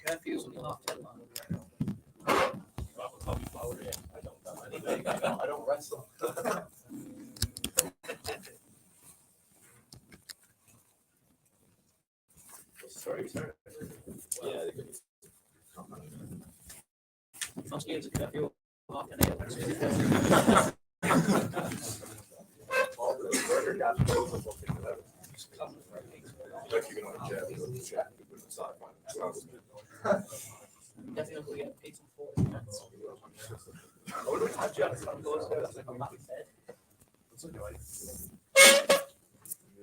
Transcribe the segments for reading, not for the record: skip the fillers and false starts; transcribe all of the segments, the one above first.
Curfew's only half 10, man. I don't wrestle. Sorry. Yeah, most games at curfew half 10 a.m. Definitely get paid some 40 minutes.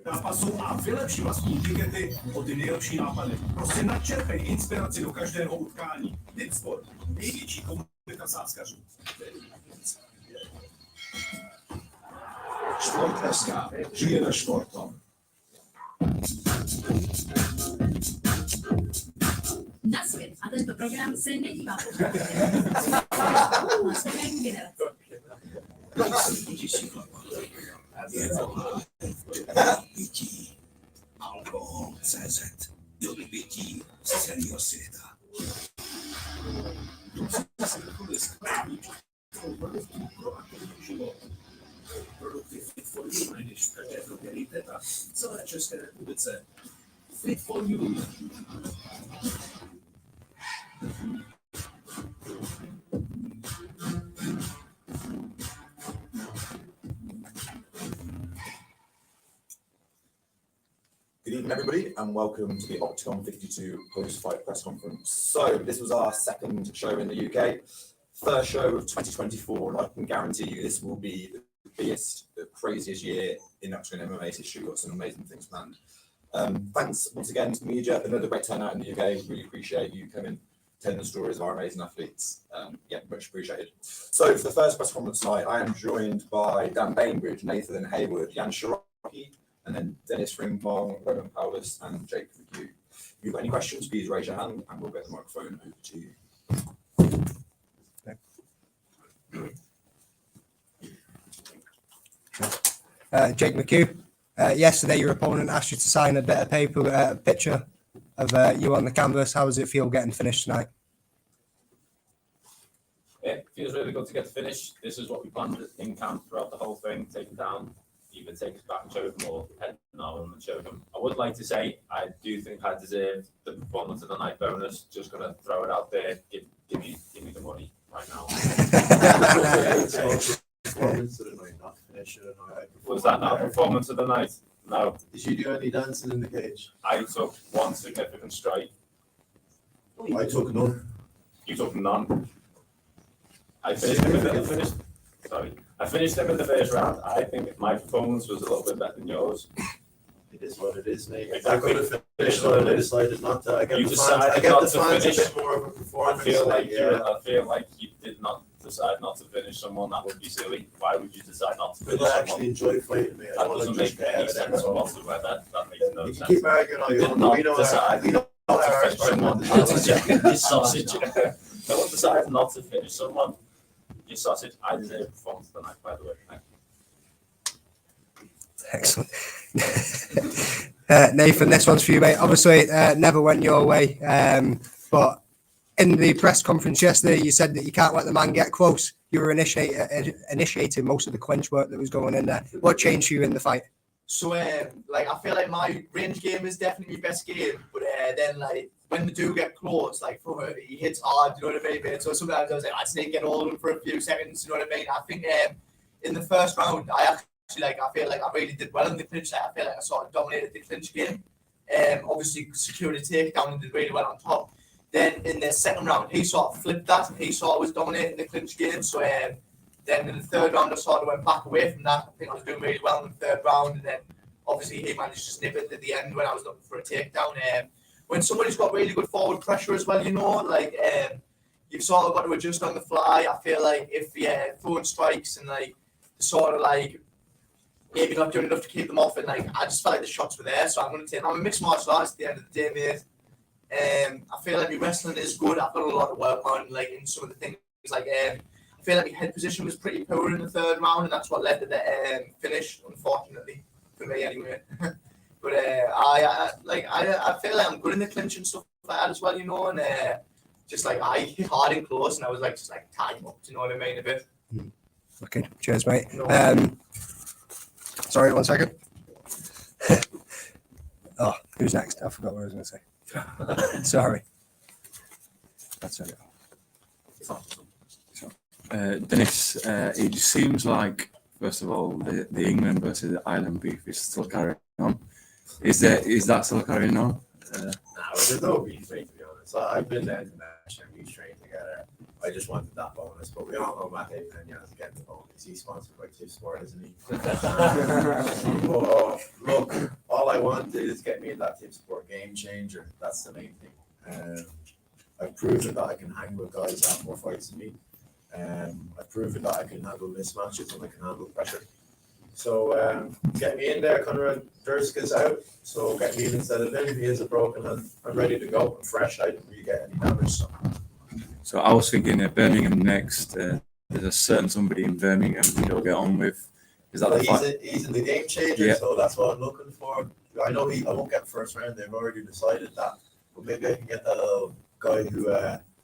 Dápa jsou a vylepší vlastní tikety o ty nejlepší nápady. Prostě načerpej inspiraci do každého utkání. Ditsport, největší komunita sázkařů. Sport SK, žijeme športom. Na svět a tento program se nedívá po stejné generace. Pití. Alkohol CZ. Do vypití z celého světa. Produkty Fit for You najdeš v každé drogerii Teta v celé České republice. Fit for You. Good evening, everybody, and welcome to the Oktagon52 post-fight press conference. So, this was our second show in the UK, first show of 2024, and I can guarantee you this will be the biggest, the craziest year in Octagon MMA's history. We've got some amazing things planned. Thanks once again to the media, another great turnout in the UK. Really appreciate you coming, telling the stories of our amazing athletes. Much appreciated. So, for the first press conference tonight, I am joined by Dan Bainbridge, Nathan Hayward, Jan Shiraki, and then Dennis Ringvong, Roman Paulus, and Jake McHugh. If you've got any questions, please raise your hand and we'll get the microphone over to you. Jake McHugh. Yesterday, your opponent asked you to sign a bit of paper, a picture of you on the canvas. How does it feel getting finished tonight? It feels really good to get to finish. This is what we planned in camp throughout the whole thing, taking down, either take us back and show them or head on and show them. I would like to say I do think I deserve the performance of the night bonus. Just gonna throw it out there. Give me the money right now. Performance of the night, not finish it. Was that not performance of the night? No. Did you do any dancing in the cage? I took one significant strike. I took none. You took none. I finished him in the first round. I think my performance was a little bit better than yours. It is what it is, mate. Exactly. I could have finished, but I decided not to. I get You the decided fans, not to a finish. bit more of a I performance. feel like yeah. you did not decide not to finish someone. That would be silly. Why would you decide not to But finish I someone? actually enjoy fighting, mate. I That want doesn't to just make get any out of sense there. whatsoever. That makes no You can sense. keep arguing all you Did want. not We know decide we know not to our finish someone. You sausage. No one decided not to finish someone. You sausage. I deserve a performance tonight, by the way. Thank you. Excellent. Nathan, this one's for you, mate. Obviously, never went your way, but in the press conference yesterday, you said that you can't let the man get close. You were initiating most of the clinch work that was going in there. What changed for you in the fight? So, I feel like my range game is definitely my best game, but then, when they do get close, he hits hard, you know what I mean? So sometimes I was like, I just need to get hold of him for a few seconds, you know what I mean? I think in the first round, I feel like I really did well in the clinch. I feel like I sort of dominated the clinch game. Obviously, secured a takedown and did really well on top. Then in the second round, he sort of flipped that. He sort of was dominating the clinch game. So then in the third round, I sort of went back away from that. I think I was doing really well in the third round. And then obviously he managed to snip it at the end when I was looking for a takedown. When somebody's got really good forward pressure as well, you've sort of got to adjust on the fly. I feel like if you're throwing strikes and maybe not doing enough to keep them off, and I just felt like the shots were there. So I'm a mixed martial artist at the end of the day, mate. I feel like my wrestling is good. I've done a lot of work on in some of the things I feel like my head position was pretty poor in the third round, and that's what led to the finish, unfortunately, for me anyway. But I feel like I'm good in the clinch and stuff like that as well, you know, and just like I hit hard and close, and I was like just like tying him up, you know what I mean, a bit. Okay, cheers, mate. No. Sorry, 1 second. Oh, who's next? I forgot what I was going to say. Sorry. That's it. Dennis, it seems like, first of all, the England versus the Ireland beef is still carrying on. Is that still carrying on? No, there's no beef, mate, to be honest. I've been there to match and we trained together. I just wanted that bonus, but we all know Matt Penya's getting the bonus. He's sponsored by Tip Sport, isn't he? But look, all I want is get me in that Tip Sport game changer. That's the main thing. I've proven that I can hang with guys that have more fights than me. I've proven that I can handle mismatches and I can handle pressure. So get me in there. Conrad Durska's out, so get me in instead of him. He has a broken hand. I'm ready to go. I'm fresh. I didn't really get any damage. So I was thinking Birmingham next. There's a certain somebody in Birmingham who you'll get on with. Is that the fight? He's in the game changer, Yeah. so that's what I'm looking for. I know I won't get first round. They've already decided that, but maybe I can get that little guy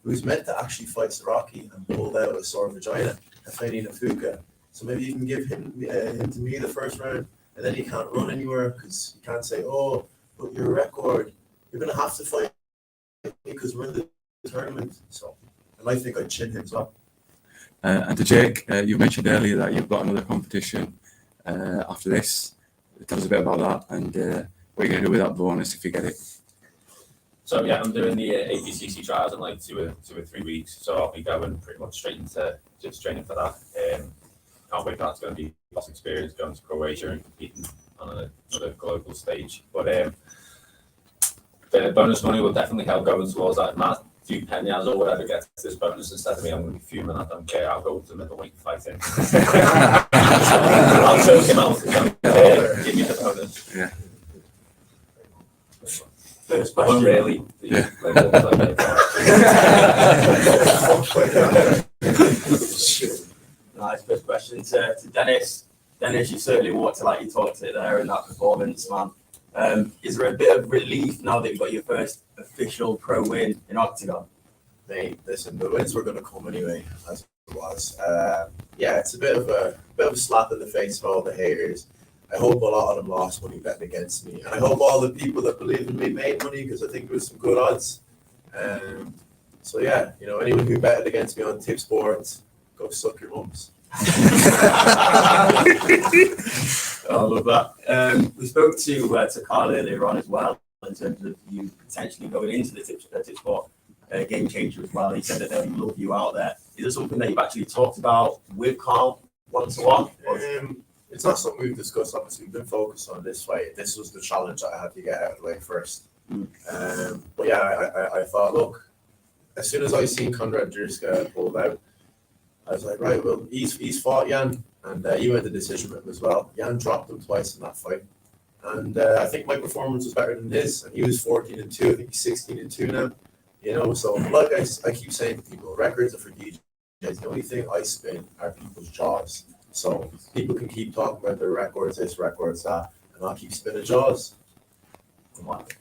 who's meant to actually fight Siraki and pulled out a sore vagina, Afeni Nafuka. So maybe you can give him to me the first round, and then he can't run anywhere because you can't say, "Oh, but your record, you're going to have to fight because we're in the tournament." So I might think I'd chin him as well. And to Jake, you mentioned earlier that you've got another competition after this. Tell us a bit about that and what you're going to do with that bonus if you get it. So yeah, I'm doing the APCC trials in like two or 3 weeks. So I'll be going pretty much straight into just training for that. Can't wait for that. It's going to be lots of experience going to Croatia and competing on another global stage. But the bonus money will definitely help going towards that. Matt, few Peñas or whatever gets this bonus instead of me, I'm going to be fuming. I don't care. I'll go to the middleweight fighting. I'll choke him out. Give me the bonus. Yeah. First question. Really? Yeah. Nice. First question to Dennis. Dennis, you certainly walked like you talked it there in that performance, man. Is there a bit of relief now that you've got your first official pro win in Oktagon? Mate, listen, the wins were going to come anyway, as it was. Yeah, it's a bit of a slap in the face for all the haters. I hope a lot of them lost money betting against me, and I hope all the people that believe in me made money because I think it was some good odds. So yeah, you know, anyone who betted against me on Tip Sports, go suck your mums. I love that. We spoke to Carl earlier on as well in terms of you potentially going into the Tip Sport game changer as well. He said that they love you out there. Is there something that you've actually talked about with Carl one-to-one? It's not something we've discussed. Obviously, we've been focused on this fight. This was the challenge that I had to get out of the way first. But yeah, I thought, look, as soon as I seen Konrad Drska pulled out, I was like, right, well, he's fought Jan, and he went the decision with him as well. Jan dropped him twice in that fight, and I think my performance was better than his. And he was 14-2. I think he's 16-2 now. You know, so like I keep saying to people, records are for DJs. The only thing I spin are people's jaws. So people can keep talking about their records, this, records, that, and I'll keep spinning jaws.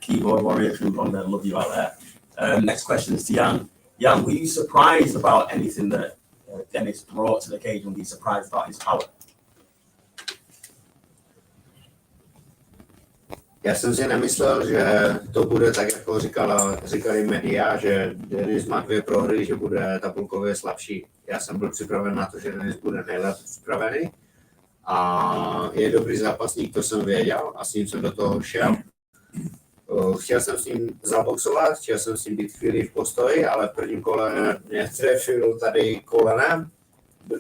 Keyboard warrior from London, I love you out there. Next question is to Jan. Jan, were you surprised about anything that Dennis brought to the cage? Were you surprised about his power? Já jsem si nemyslel, že to bude tak, jako říkali média, že Denis má 2 prohry, že bude tabulkově slabší. Já jsem byl připraven na to, že Denis bude nejlépe připravený a je dobrý zápasník, to jsem věděl a s ním jsem do toho šel. Chtěl jsem s ním zaboxovat, chtěl jsem s ním být chvíli v postoji, ale v prvním kole mě trefil tady kolenem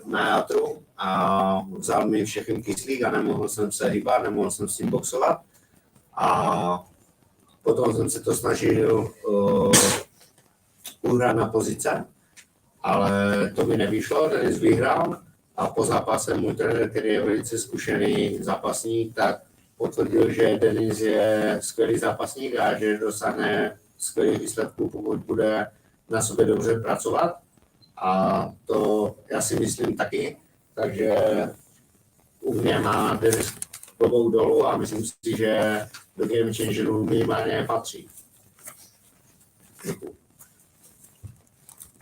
na játru a vzal mi všechny kyslík a nemohl jsem se hýbat, nemohl jsem s ním boxovat. A potom jsem se to snažil uhrát na pozice, ale to mi nevyšlo, Denis vyhrál a po zápase můj trenér, který je velice zkušený zápasník, tak potvrdil, že Denis je skvělý zápasník a že dosáhne skvělých výsledků, pokud bude na sobě dobře pracovat. A to já si myslím taky, takže u mě má Denis klobouk dolů a myslím si, že do game changerů minimálně patří. Děkuji.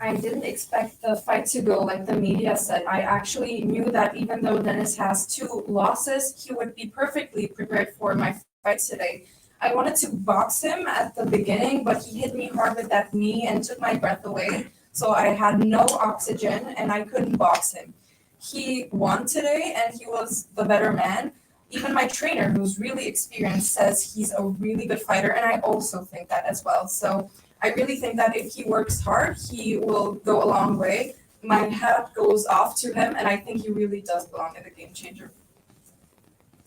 I didn't expect the fight to go like the media said. I actually knew that even though Dennis has 2 losses, he would be perfectly prepared for my fight today. I wanted to box him at the beginning, but he hit me hard with that knee and took my breath away. So I had no oxygen and I couldn't box him. He won today and he was the better man. Even my trainer, who's really experienced, says he's a really good fighter, and I also think that as well. So I really think that if he works hard, he will go a long way. My hat goes off to him, and I think he really does belong in the game changer.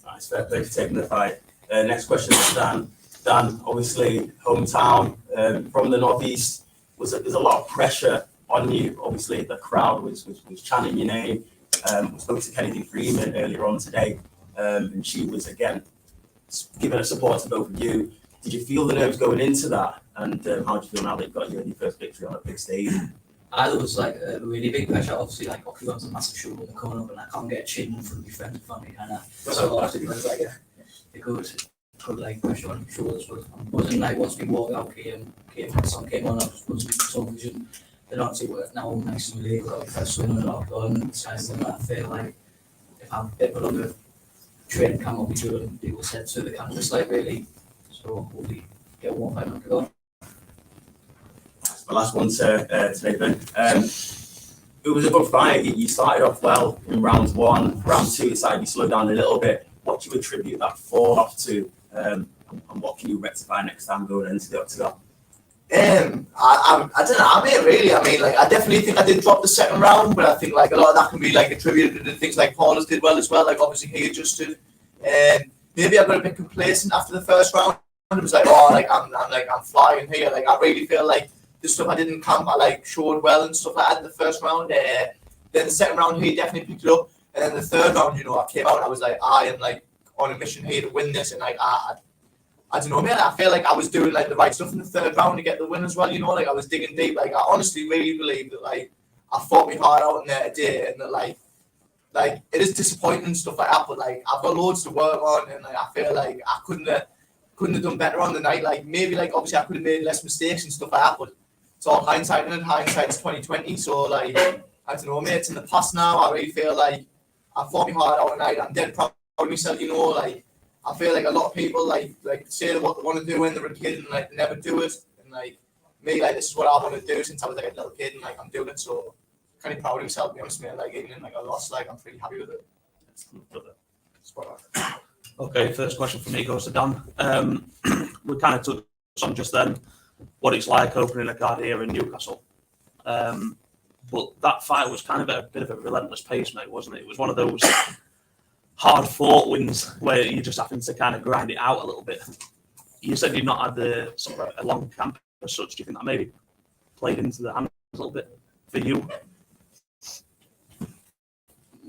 Nice, fair play for taking the fight. Next question is Dan. Dan, obviously, hometown from the northeast. There's a lot of pressure on you. Obviously, the crowd was chanting your name. We spoke to Kennedy Freeman earlier on today, and she was again giving her support to both of you. Did you feel the nerves going into that? And how do you feel now that you've got your first victory on a big stage? There was like a really big pressure. Obviously, like Oktagon's a massive show and coming up, and I can't get a chin in front of my friends and family, kind of. So it was like a good like pressure on my shoulders. But I wasn't like once we walked out, the song came on, I was supposed to be television. They're not too now nice and really got first swing and a lot of gun. So I feel like if I'm a bit of a training camp, I'll be doing people said to the canvas like really. So hopefully get one fight on to go. My last one to Nathan. It was a good fight. You started off well in round 1. Round 2, you decided you slowed down a little bit. What do you attribute that fall off to? And what can you rectify next time going into the Octagon? I don't know, really. I mean, like, I definitely think I did drop the second round, but I think like a lot of that can be like attributed to things like Paulus did well as well. Like obviously he adjusted, and maybe I got a bit complacent after the first round. It was like, oh, like I'm flying here. Like I really feel like the stuff I did in camp, I like showed well and stuff like that in the first round. Then the second round, he definitely picked it up, and then the third round, you know, I came out and I was like, I am like on a mission here to win this, and like I don't know, man. I feel like I was doing like the right stuff in the third round to get the win as well. You know, like I was digging deep. Like I honestly really believe that like I fought me hard out in there today, and that like it is disappointing and stuff like that. But like I've got loads to work on, and like I feel like I couldn't have done better on the night. Like maybe like obviously I could have made less mistakes and stuff like that. But it's all hindsight, and hindsight's 2020. So like I don't know, mate. It's in the past now. I really feel like I fought me hard out tonight. I'm dead proud of myself. You know, like. I feel like a lot of people like say what they want to do when they're a kid and like they never do it. And like me, like this is what I want to do since I was like a little kid, and like I'm doing it. So kind of proud of myself, to be honest, man. Like even in like a loss, like I'm pretty happy with it. Okay, first question from me goes to Dan. We kind of touched on just then what it's like opening a card here in Newcastle. But that fight was kind of a bit of a relentless pace, mate, wasn't it? It was one of those hard-fought wins where you're just having to kind of grind it out a little bit. You said you've not had the sort of a long camp as such. Do you think that maybe played into the hands a little bit for you?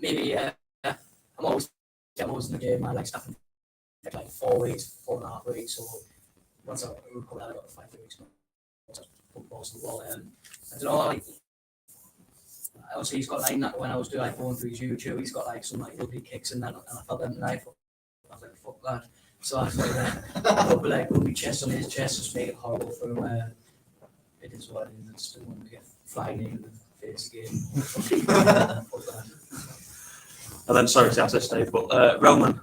Maybe, yeah. I'm always in the game. I like stuff like 4 weeks, 4.5 weeks. So once I recovered, I got 5 weeks. Once I put balls to the wall, I don't know. Like, obviously, he's got like when I was doing like going through his YouTube, he's got like some like lovely kicks and that, and I felt them tonight. I was like, fuck that. So I was like, rubbing chest on his chest, just make it horrible for him. It is what it is. I just don't want to get flying in the face again. And then, sorry to ask this, Dave, but Roman,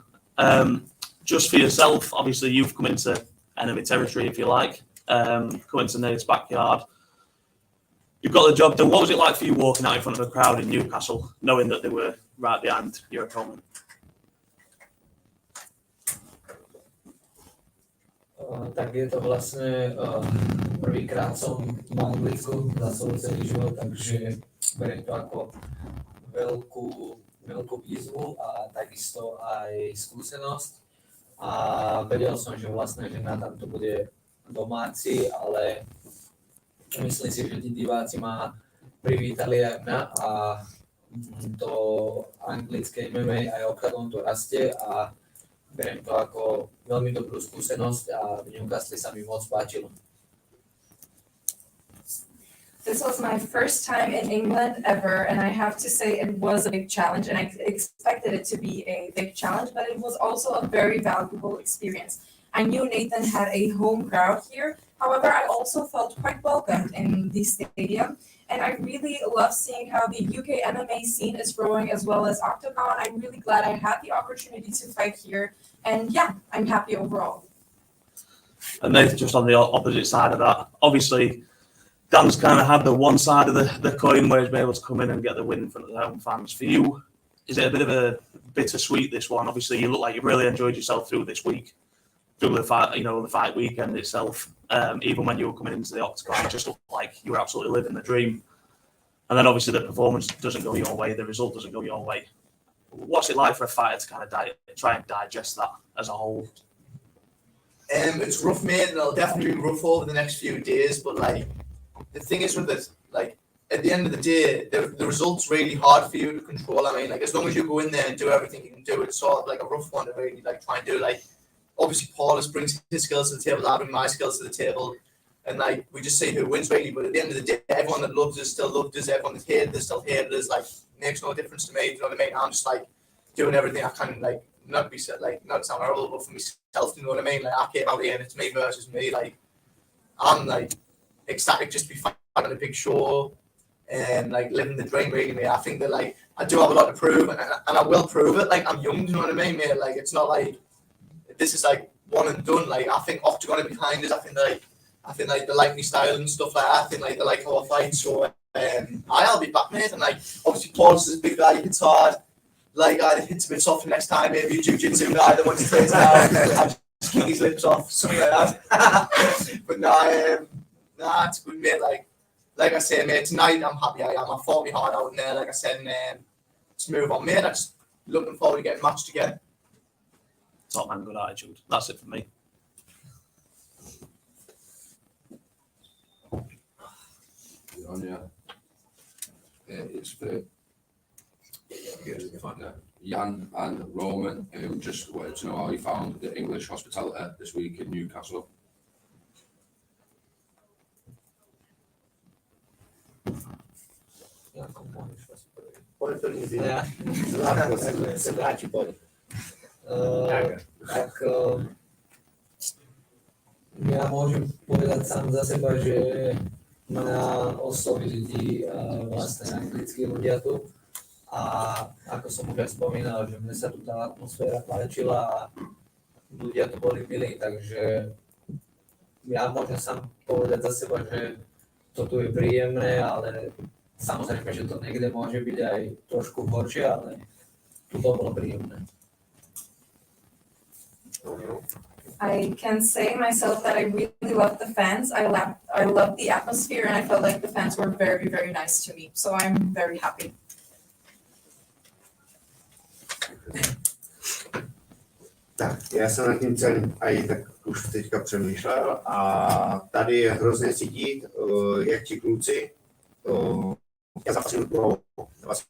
just for yourself, obviously you've come into enemy territory, if you like, come into Nate's backyard. You've got the job done. What was it like for you walking out in front of a crowd in Newcastle, knowing that they were right behind your opponent? Tak je to vlastně prvýkrát jsem na Anglicku za svůj celý život, takže beriem to jako veľkú výzvu a takisto aj skúsenosť. A vedel som, že vlastne, že na tam to bude domáci, ale myslím si, že tí diváci ma privítali aj mňa a to anglické MMA aj Oktagon to rastie a beriem to ako veľmi dobrú skúsenosť a v Newcastle sa mi moc páčilo. This was my first time in England ever, and I have to say it was a big challenge, and I expected it to be a big challenge, but it was also a very valuable experience. I knew Nathan had a home crowd here. However, I also felt quite welcomed in the stadium, and I really love seeing how the UK MMA scene is growing as well as Oktagon. I'm really glad I had the opportunity to fight here, and yeah, I'm happy overall. And Nathan, just on the opposite side of that, obviously, Dan's kind of had the one side of the coin where he's been able to come in and get the win in front of the home fans. For you, is it a bit of a bittersweet, this one? Obviously, you look like you really enjoyed yourself through this week, through the fight, the fight weekend itself. Even when you were coming into the Octagon, it just looked like you were absolutely living the dream. And then obviously the performance doesn't go your way, the result doesn't go your way. What's it like for a fighter to kind of try and digest that as a whole? It's rough, mate, and it'll definitely be rough over the next few days. But like, the thing is with it, like at the end of the day, the result's really hard for you to control. I mean, like as long as you go in there and do everything you can do, it's sort of like a rough one to really like try and do. Like obviously, Paulus brings his skills to the table, I bring my skills to the table, and like we just see who wins really. But at the end of the day, everyone that loves us still loves us. Everyone that hated us still hated us. Like makes no difference to me. You know what I mean? I'm just like doing everything I can, like not be like not sound horrible, but for myself. You know what I mean? Like I came out here and it's me versus me. Like I'm like ecstatic just to be fighting a big show and like living the dream really, mate. I think that like I do have a lot to prove and I will prove it. Like I'm young, you know what I mean, mate? Like it's not like this is like one and done. Like I think Oktagon are behind us. I think like they like me style and stuff like that. I think like they like how I fight. So I'll be back, mate. And like obviously Paulus is a big guy, he hits hard. Like I hits a bit softer next time, maybe a jiu-jitsu guy that wants to play down. I just keep his lips off, something like that. But nah, it's good, mate. Like I say, mate, tonight I'm happy I am. I fought me hard out in there, like I said, and to move on, mate. I'm just looking forward to getting matched again. Top man, good attitude. That's it for me. It's for Jan and Roman, who just wanted to know how you found the English hospitality this week in Newcastle. Ja môžem povedať sám za seba, že mňa oslovili vlastne anglickí ľudia tu a ako som už spomínal, že mne sa tu tá atmosféra páčila a ľudia tu boli milí, takže ja môžem sám povedať za seba, že to tu je príjemné, ale samozrejme, že to niekde môže byť aj trošku horšie, ale tu to bolo príjemné. I can say myself that I really love the fans. I love the atmosphere, and I felt like the fans were very, very nice to me. So I'm very happy. Tak, já jsem nad tím celým i tak už teďka přemýšlel a tady je hrozně cítit, jak ti kluci, já zápasím pro 20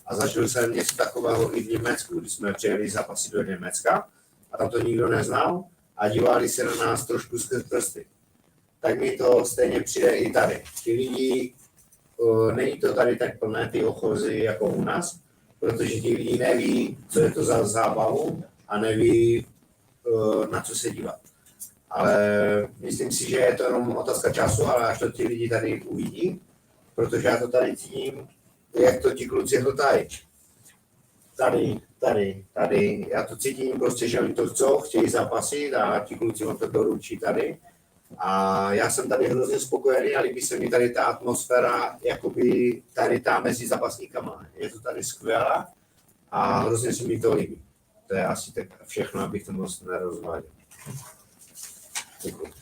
a zažil jsem něco takového i v Německu, když jsme přijeli zápasy do Německa a tam to nikdo neznal a dívali se na nás trošku skrz prsty. Tak mi to stejně přijde i tady. Ti lidi, není to tady tak plné ty ochozy jako u nás, protože ti lidi neví, co je to za zábavu a neví, na co se dívat. Ale myslím si, že je to jenom otázka času, ale až to ti lidi tady uvidí, protože já to tady cítím, jak to ti kluci hltají. Tady. Já to cítím prostě, že oni to chcou, chtějí zapasit a ti kluci vám to doručí tady. A já jsem tady hrozně spokojený a líbí se mi tady ta atmosféra, jakoby tady ta mezi zápasníkama. Je to tady skvělá a hrozně se mi to líbí. To je asi tak všechno, abych to moc nerozváděl. Děkuji.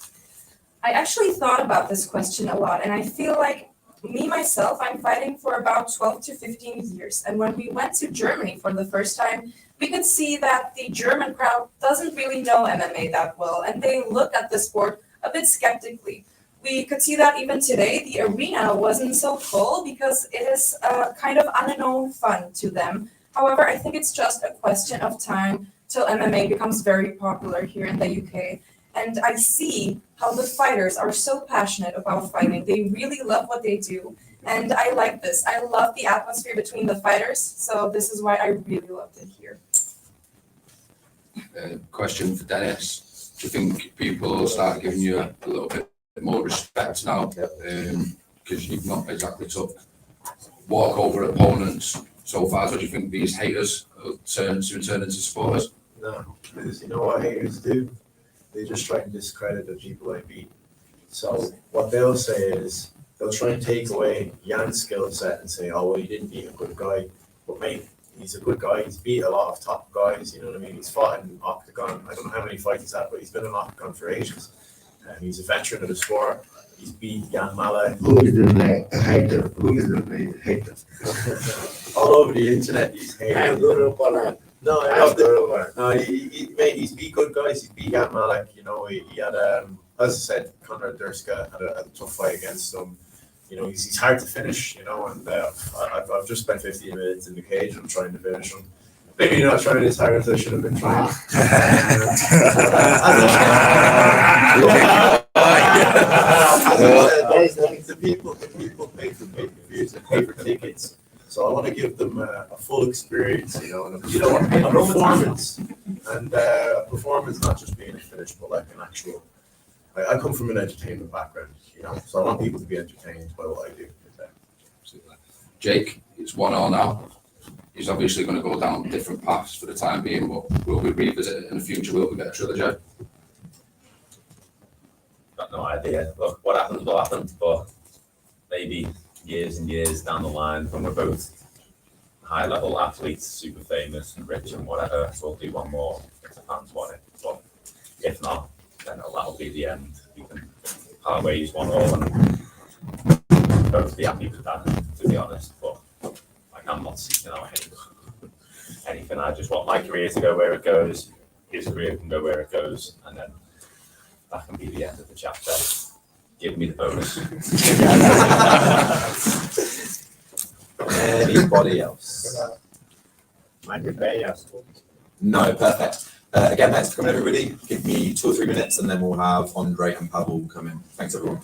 I actually thought about this question a lot, and I feel like me, myself, I'm fighting for about 12 to 15 years. And when we went to Germany for the first time, we could see that the German crowd doesn't really know MMA that well, and they look at the sport a bit skeptically. We could see that even today, the arena wasn't so full because it is kind of unknown fun to them. However, I think it's just a question of time till MMA becomes very popular here in the UK. and I see how the fighters are so passionate about fighting. They really love what they do, and I like this. I love the atmosphere between the fighters, so this is why I really loved it here. Question for Dennis. Do you think people will start giving you a little bit more respect now? Because you've not exactly took walkover opponents so far. So do you think these haters will turn into supporters? No, because you know what haters do? They just try to discredit the people I beat. So what they'll say is they'll try and take away Jan's skill set and say, oh, well, he didn't beat a good guy. But mate, he's a good guy. He's beat a lot of top guys. You know what I mean? He's fought in Oktagon. I don't know how many fights he's had, but he's been in Oktagon for ages. He's a veteran of the sport. He's beat Jan Malek. Who is the hater? Who is the hater? All over the internet, he's hated. No, mate, he's beat good guys. He's beat Jan Malek. You know, he had, as I said, Konrad Durska had a tough fight against him. You know, he's hard to finish. You know, and I've just spent 15 minutes in the cage and I'm trying to finish him. Maybe not trying as hard as I should have been trying. The people pay for pay-per-views and pay for tickets. So I want to give them a full experience, you know, and a performance. And a performance not just being a finish, but like an actual. I come from an entertainment background, you know, so I want people to be entertained by what I do. Jake, it's 1-1 now. He's obviously going to go down different paths for the time being, but will we revisit it in the future? Will we get a trilogy? Got no idea. Look, what happens will happen, but maybe years and years down the line when we're both high level athletes, super famous and rich and whatever, we'll do one more if the fans want it. But if not, then that'll be the end. We can part ways 1-1 and both be happy with that, to be honest. But like, I'm not seeking out anything. I just want my career to go where it goes. His career can go where it goes, and then that can be the end of the chapter. Give me the bonus. Anybody else? No, perfect. Again, thanks for coming, everybody. Give me 2 or 3 minutes, and then we'll have Andre and Pavel come in. Thanks, everyone.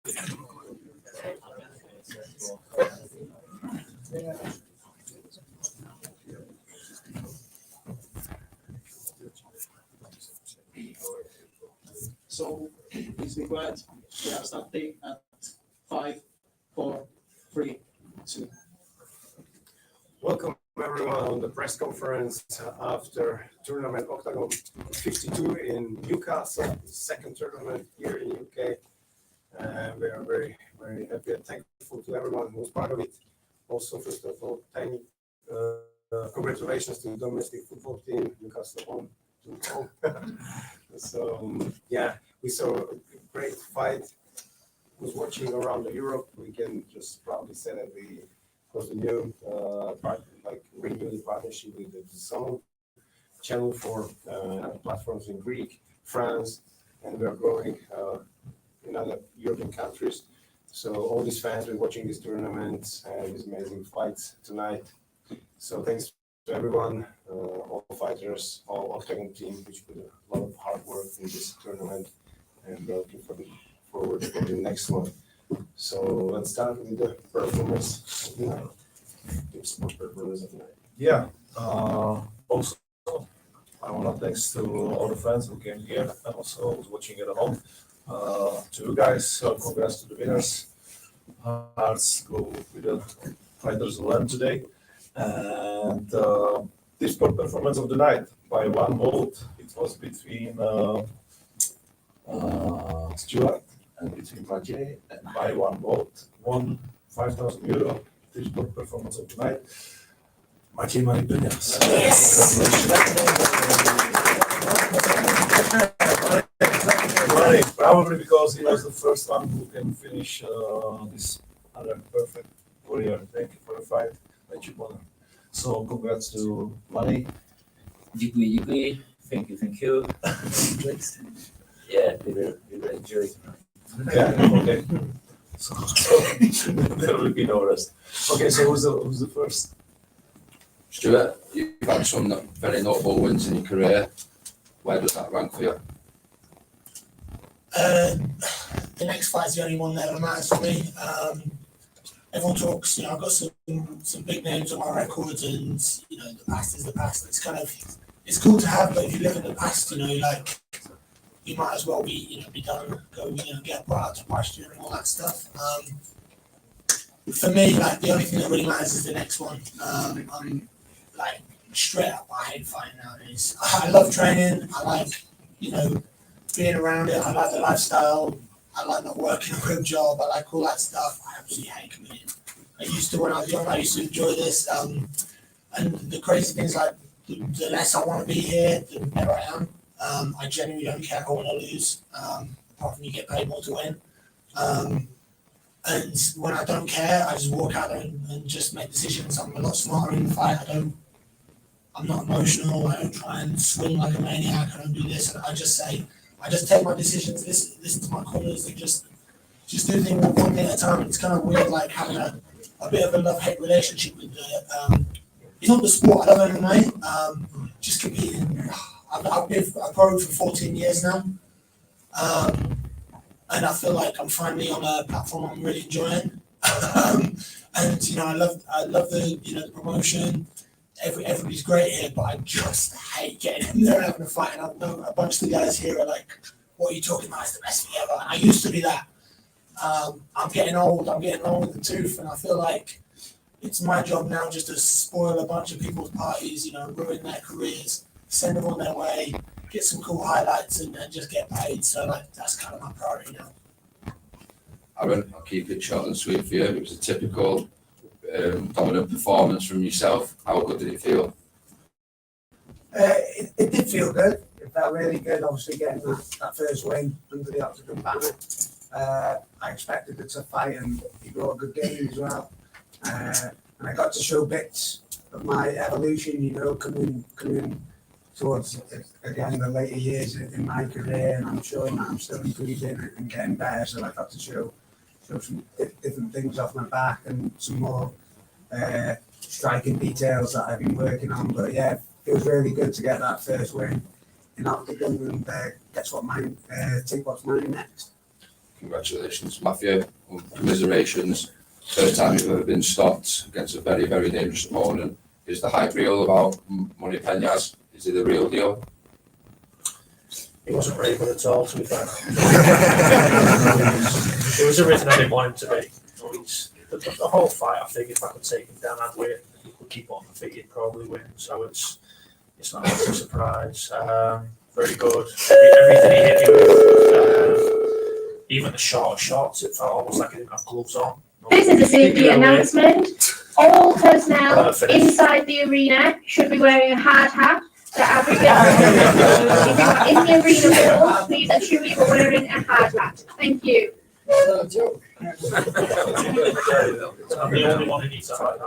So please be quiet. We have starting at 5, 4, 3, 2. Welcome everyone on the press conference after tournament Oktagon52 in Newcastle, second tournament here in UK. We are very, very happy and thankful to everyone who was part of it. Also, first of all, tiny congratulations to the domestic football team, Newcastle home. So yeah, we saw a great fight. Was watching around Europe. We can just proudly say that we was the new renewed partnership with the Zone channel for platforms in Greek, France, and we are growing in other European countries. So all these fans been watching this tournament and these amazing fights tonight. So thanks to everyone, all fighters, all Oktagon team, which put a lot of hard work in this tournament, and we're looking forward for the next one. So let's start with the performance of the night. Yeah. Also, I want to thanks to all the fans who came here and also was watching it at home. To you guys, congrats to the winners. Hearts go with the fighters who learned today. And this performance of the night by one vote, it was between Stuart and between Maciej, and by one vote won €5,000. This performance of the night. Maciej Maripienias. Probably because he was the first one who can finish this other perfect career. Thank you for the fight. So congrats to Mani. Děkuji. Thank you. Yeah, we will enjoy it. Yeah, okay. So there will be no rest. Okay, so who's the first? Stuart, you've had some very notable wins in your career. Where does that rank for you? The next fight's the only one that matters for me. Everyone talks, I've got some big names on my records, and the past is the past. It's cool to have, but if you live in the past, you might as well be done, go, get brought out to pasture and all that stuff. For me, the only thing that really matters is the next one. I'm straight up, I hate fighting nowadays. I love training. I like, being around it. I like the lifestyle. I like not working a real job. I like all that stuff. I absolutely hate committing. I used to, when I was young, I used to enjoy this. And the crazy thing is, the less I want to be here, the better I am. I genuinely don't care if I want to lose, apart from you get paid more to win. And when I don't care, I just walk out there and just make decisions. I'm a lot smarter in the fight. I'm not emotional. I don't try and swing like a maniac. I don't do this. I just take my decisions, listen to my corners, and just do things one thing at a time. It's kind of weird, having a bit of a love-hate relationship with it's not the sport. I love MMA. Just competing. I've been a pro for 14 years now. And I feel like I'm finally on a platform I'm really enjoying. And I love the the promotion. Everybody's great here, but I just hate getting in there and having a fight. And I know a bunch of the guys here are like, "What are you talking about? It's the best thing ever." And I used to be that. I'm getting old. I'm getting long with the tooth, and I feel like it's my job now just to spoil a bunch of people's parties. Ruin their careers, send them on their way, get some cool highlights, and just get paid. So that's kind of my priority now. Aaron, I'll keep it short and sweet for you. It was a typical dominant performance from yourself. How good did it feel? It did feel good. It felt really good, obviously, getting that first win under the Oktagon banner. I expected a tough fight, and he brought a good game as well. And I got to show bits of my evolution, coming towards, again, the later years in my career, and I'm showing that I'm still improving and getting better. So I got to show some different things off my back and some more striking details that I've been working on. But yeah, it feels really good to get that first win in Oktagon and take what's mine next. congratulations, Matthew. Commiserations. Third time you've ever been stopped against a very, very dangerous opponent. Is the hype real about Money Peñas? Is it the real deal? He wasn't really good at all, to be fair. It was a reason I didn't want him to be. The whole fight, I think if I could take him down, I'd win. If he could keep on the feet, he'd probably win. So it's not much of a surprise. Very good. Everything he hit me with, even the shots, it felt almost like he didn't have gloves on. This is a safety announcement. All personnel inside the arena should be wearing a hard hat. The average if you're in the arena wall, please ensure you are wearing a hard hat. Thank you. I'm the only one who needs to fight that.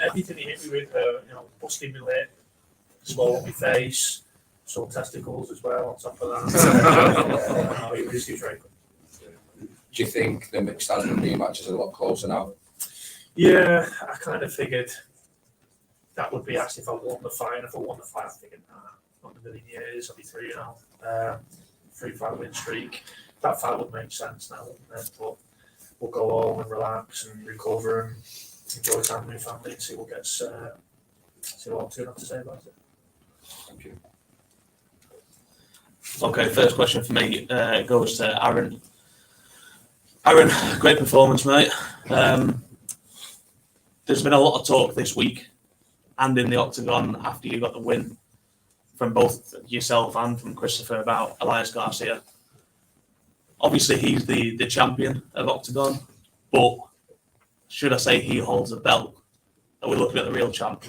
Everything he hit me with, busting me lip, swallowed my face, some testicles as well on top of that. He was very good. Do you think the mixed stand rematch is a lot closer now? Yeah, I kind of figured that would be asked if I won the fight. And if I won the fight, I figured, not in a million years, I'll be 3-0. 3-5 win streak. That fight would make sense now, wouldn't it? But we'll go home and relax and recover and enjoy time with my family and see what gets, see what Octagon have to say about it. Thank you. Okay, first question for me goes to Aaron. Aaron, great performance, mate. There's been a lot of talk this week and in the Octagon after you got the win from both yourself and from Christopher about Elias Garcia. Obviously, he's the champion of Octagon, but should I say he holds a belt? Are we looking at the real champ?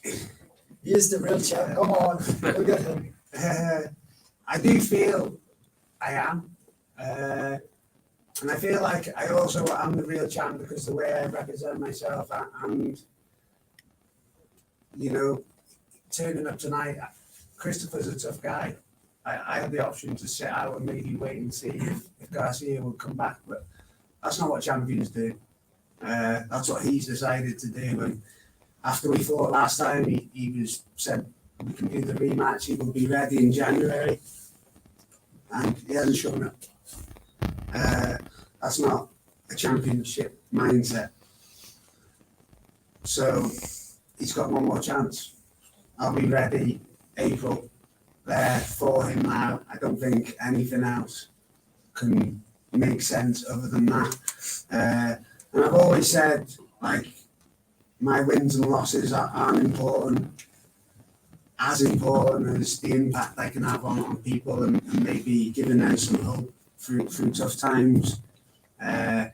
He is the real champ. Come on, look at him. I do feel I am. And I feel like I also am the real champ because the way I represent myself and, turning up tonight, Christopher's a tough guy. I had the option to sit out and maybe wait and see if Garcia would come back, but that's not what champions do. That's what he's decided to do. And after we fought last time, he said we can do the rematch. He will be ready in January, and he hasn't shown up. That's not a championship mindset. So he's got one more chance. I'll be ready April there for him now. I don't think anything else can make sense other than that. And I've always said, my wins and losses aren't important, as important as the impact I can have on people and maybe giving them some hope through tough times. And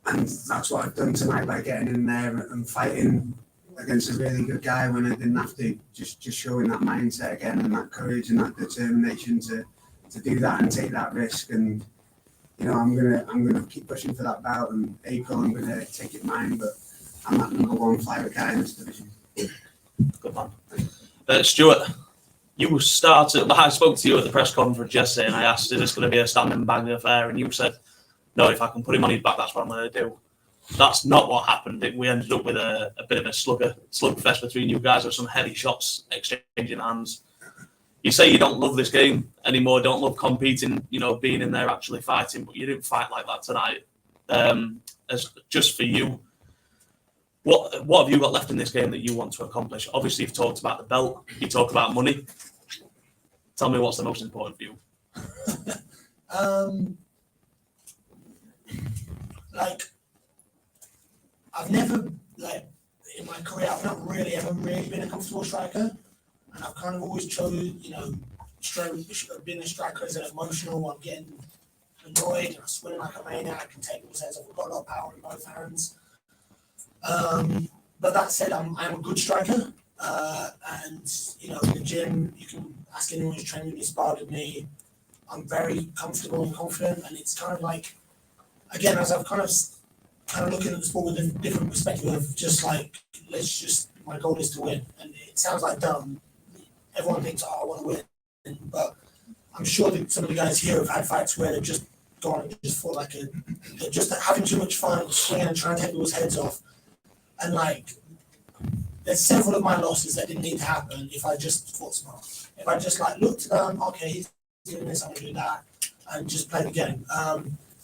that's what I've done tonight by getting in there and fighting against a really good guy when I didn't have to, just showing that mindset again and that courage and that determination to do that and take that risk. And I'm gonna keep pushing for that belt, and April I'm gonna take it mine, but I'm that number one flyweight guy in this division. Good man. Stuart, you started, I spoke to you at the press conference yesterday and I asked, is this going to be a standing bang affair? And you said, no, if I can put him on his back, that's what I'm going to do. That's not what happened. We ended up with a bit of a slugfest between you guys with some heavy shots exchanging hands. You say you don't love this game anymore, don't love competing, being in there actually fighting, but you didn't fight like that tonight. As just for you, what have you got left in this game that you want to accomplish? Obviously, you've talked about the belt, you talk about money. Tell me what's the most important for you. I've never, in my career, I've not really ever been a comfortable striker. And I've kind of always chosen, being a striker is emotional. I'm getting annoyed and I swing like a maniac and take people's heads off. I've got a lot of power in both hands. But that said, I'm a good striker. And, in the gym, you can ask anyone who's trained with me, sparred with me. I'm very comfortable and confident. And it's kind of again, as I've kind of looking at the sport with a different perspective of just my goal is to win. And it sounds dumb. Everyone thinks, I want to win. But I'm sure that some of the guys here have had fights where they've just gone and just fought they're just having too much fun, swinging and trying to take people's heads off. And there's several of my losses that didn't need to happen if I just fought smart. If I just like looked at them, okay, he's doing this, I'm gonna do that, and just play the game.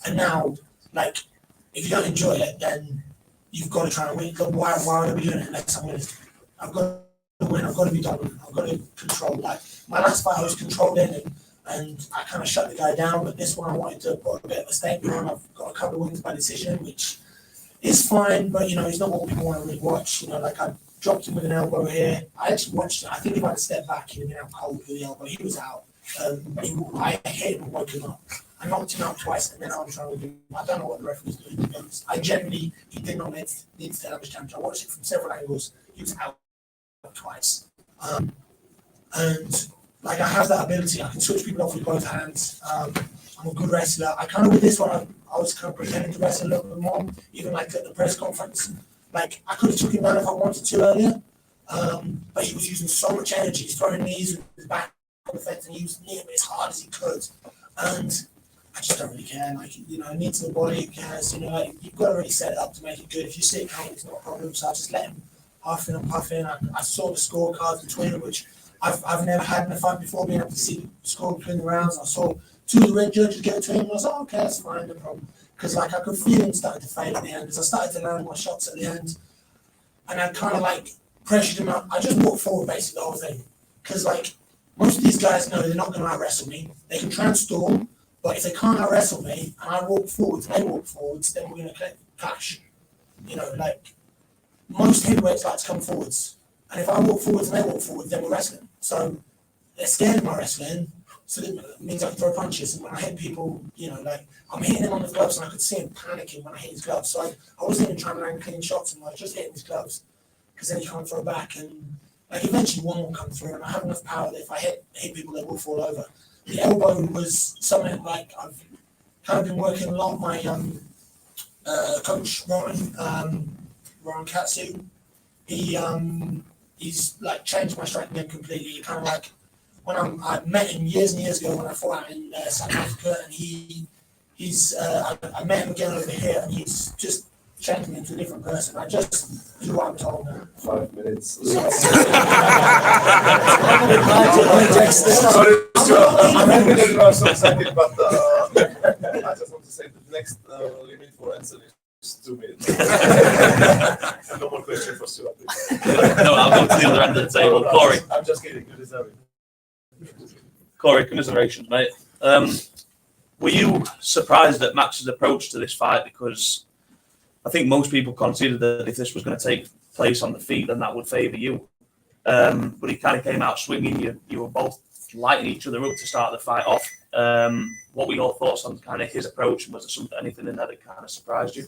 And now, like, if you don't enjoy it, then you've got to try and win. Why would I be doing it unless I'm winning? I've got to win. I've got to be dominant. I've got to control. Like my last fight, I was controlled in, and I kind of shut the guy down. But this one, I wanted to put a bit of a statement on. I've got a couple of wins by decision, which is fine. But you know, it's not what people want to really watch. You know, like I dropped him with an elbow here. I actually watched it. I think if I'd stepped back, he'd have been out cold with the elbow. He was out. I hit him and woke him up. I knocked him out twice, and then I was trying to do. I don't know what the referee was doing. To be honest, I genuinely he did not need to establish damage. I watched it from several angles. He was out twice, and like I have that ability. I can switch people off with both hands. I'm a good wrestler. I kind of with this one, I was kind of pretending to wrestle a little bit more. Even like at the press conference, like I could have took him down if I wanted to earlier, but he was using so much energy. He's throwing knees with his back on the fence, and he was near me as hard as he could, and I just don't really care. Like, you know, knee to the body, who cares? You know, like, you've got to really set it up to make it good. If you see it coming, it's not a problem. So I just let him puff in and puff in. I saw the scorecards between them, which I've never had in a fight before, being able to see the score between the rounds. I saw two of the red judges get between them. I was like, okay, that's fine, no problem. Because, like, I could feel him starting to fade at the end. Because I started to land my shots at the end. And I kind of, like, pressured him up. I just walked forward, basically, the whole thing. Because, like, most of these guys know they're not going to out-wrestle me. They can try and storm. But if they can't out-wrestle me, and I walk forwards, and they walk forwards, then we're going to clash. You know, like, most heavyweights like to come forwards. And if I walk forwards and they walk forwards, then we're wrestling. So they're scared of my wrestling, so that means I can throw punches. And when I hit people, you know, like, I'm hitting him on the gloves, and I could see him panicking when I hit his gloves. So I wasn't even trying to land clean shots, and I was just hitting his gloves, because then he can't throw back. And, like, eventually one will come through, and I have enough power that if I hit people, they will fall over. The elbow was something like I've kind of been working a lot. My coach Ron Katsu, he's like changed my striking game completely. Kind of like when I met him years and years ago when I fought out in South Africa, and I met him again over here, and he's just changed me into a different person. I just do what I'm told now. 5 minutes. I'm happy that you are so excited, but I just want to say the next limit for answering is 2 minutes. And no more question for Stuart. No, I'll go to the other end of the table. Corey. I'm just kidding. You deserve it. Corey, commiserations, mate. Were you surprised at Max's approach to this fight? Because I think most people considered that if this was going to take place on the feet, then that would favour you. But he kind of came out swinging. You were both lighting each other up to start the fight off. What were your thoughts on kind of his approach? Was there anything in there that kind of surprised you?